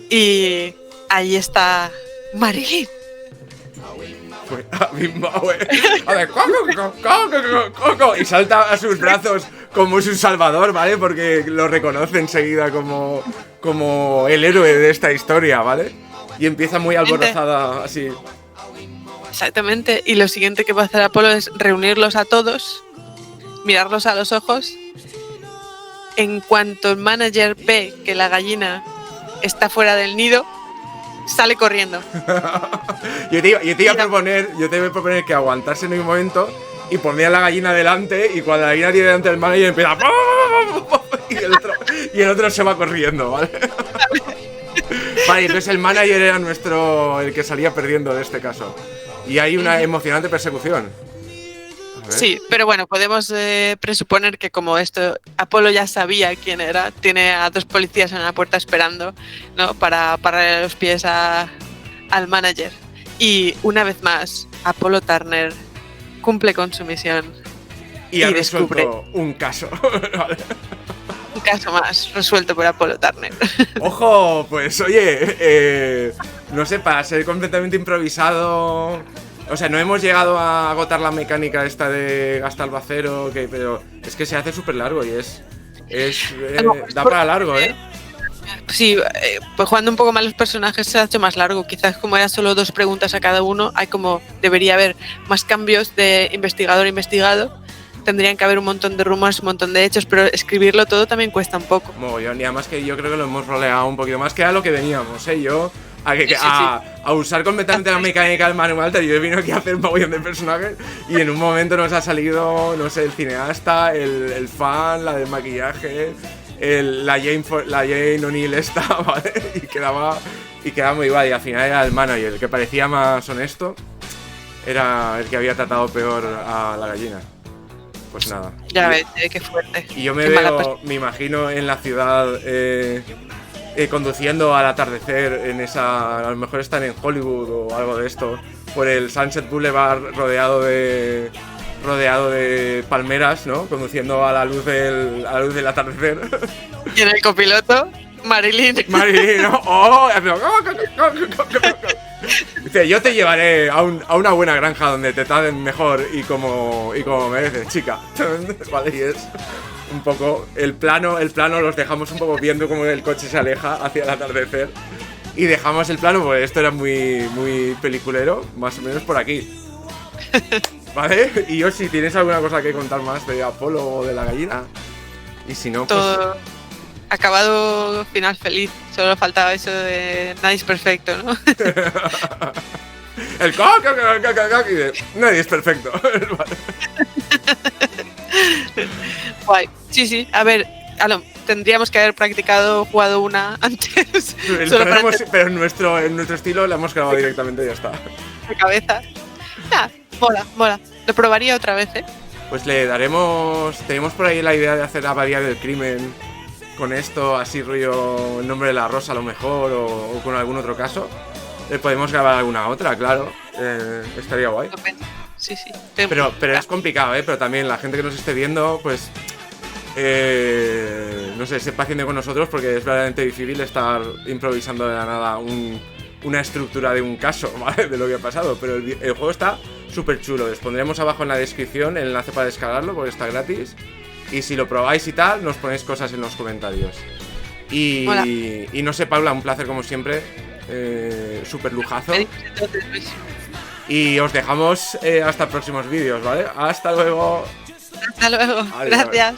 y ahí está Marilyn. Y salta a sus brazos como su salvador, ¿vale? Porque lo reconoce enseguida como el héroe de esta historia, ¿vale? Y empieza muy alborozada así. Exactamente, y lo siguiente que va a hacer Apolo es reunirlos a todos, mirarlos a los ojos. En cuanto el manager ve que la gallina está fuera del nido, sale corriendo. Yo te iba a proponer que aguantase en un momento y ponía la gallina delante y cuando la gallina tiene delante del manager empieza y el otro se va corriendo, ¿vale? Vale, entonces el manager era el que salía perdiendo en este caso. Y hay una emocionante persecución. Sí, pero bueno, podemos presuponer que como esto, Apolo ya sabía quién era, tiene a 2 policías en la puerta esperando, ¿no? Para pararle los pies al manager. Y una vez más, Apolo Turner cumple con su misión y descubre un caso. Vale. Un caso más resuelto por Apolo Turner. Ojo, pues oye, no sé, para ser completamente improvisado. O sea, no hemos llegado a agotar la mecánica esta de gastar acero, pero es que se hace súper largo y da para largo, ¿eh? Sí, pues jugando un poco más los personajes se hace más largo. Quizás como era solo 2 preguntas a cada uno, debería haber más cambios de investigador a investigado. Tendrían que haber un montón de rumores, un montón de hechos, pero escribirlo todo también cuesta un poco. Y además que yo creo que lo hemos roleado un poquito más que a lo que veníamos, ¿eh? Yo a usar completamente la mecánica del manual, yo he venido aquí a hacer un mogollón de personajes y en un momento nos ha salido, no sé, el cineasta, el fan, la del maquillaje, la Jane O'Neill esta, ¿vale? Y quedaba muy guay. Y al final era el manager, el que parecía más honesto. era el que había tratado peor a la gallina. Pues nada. Ya ves, qué fuerte. Y yo me Qué veo, me imagino en la ciudad conduciendo al atardecer en esa... A lo mejor están en Hollywood o algo de esto. Por el Sunset Boulevard rodeado de palmeras, ¿no? Conduciendo a la luz del atardecer. Y en el copiloto, Marilyn. Marilyn, ¿no? ¡Oh! Dice, yo te llevaré a una buena granja donde te traten mejor y como mereces, chica. Vale, y es un poco... El plano los dejamos un poco viendo cómo el coche se aleja hacia el atardecer. Y dejamos el plano, porque esto era muy, muy peliculero, más o menos por aquí. ¿Vale? Y yo, si tienes alguna cosa que contar más de Apolo o de la gallina. Y si no, pues... Todo acabado, final feliz. Solo faltaba eso de nadie es perfecto, ¿no? El y de, nadie es perfecto. Guay. Sí. A ver, tendríamos que haber jugado una antes. Pero en nuestro estilo la hemos grabado directamente y ya está. De cabeza. Mola. Lo probaría otra vez, ¿eh? Pues le daremos... Tenemos por ahí la idea de hacer Abadía del Crimen con esto, así rollo El Nombre de la Rosa a lo mejor, o con algún otro caso. Podemos grabar alguna otra, claro. Estaría guay. Sí. Pero es complicado, pero también la gente que nos esté viendo, pues... no sé, se paciente con nosotros porque es verdaderamente difícil estar improvisando de la nada una estructura de un caso, ¿vale? De lo que ha pasado. Pero el juego está súper chulo. Les pondremos abajo en la descripción el enlace para descargarlo porque está gratis. Y si lo probáis y tal, nos ponéis cosas en los comentarios. Y no sé, Paula, un placer como siempre. Súper lujazo. Y os dejamos hasta próximos vídeos, ¿vale? Hasta luego. Hasta luego. Adiós. Gracias.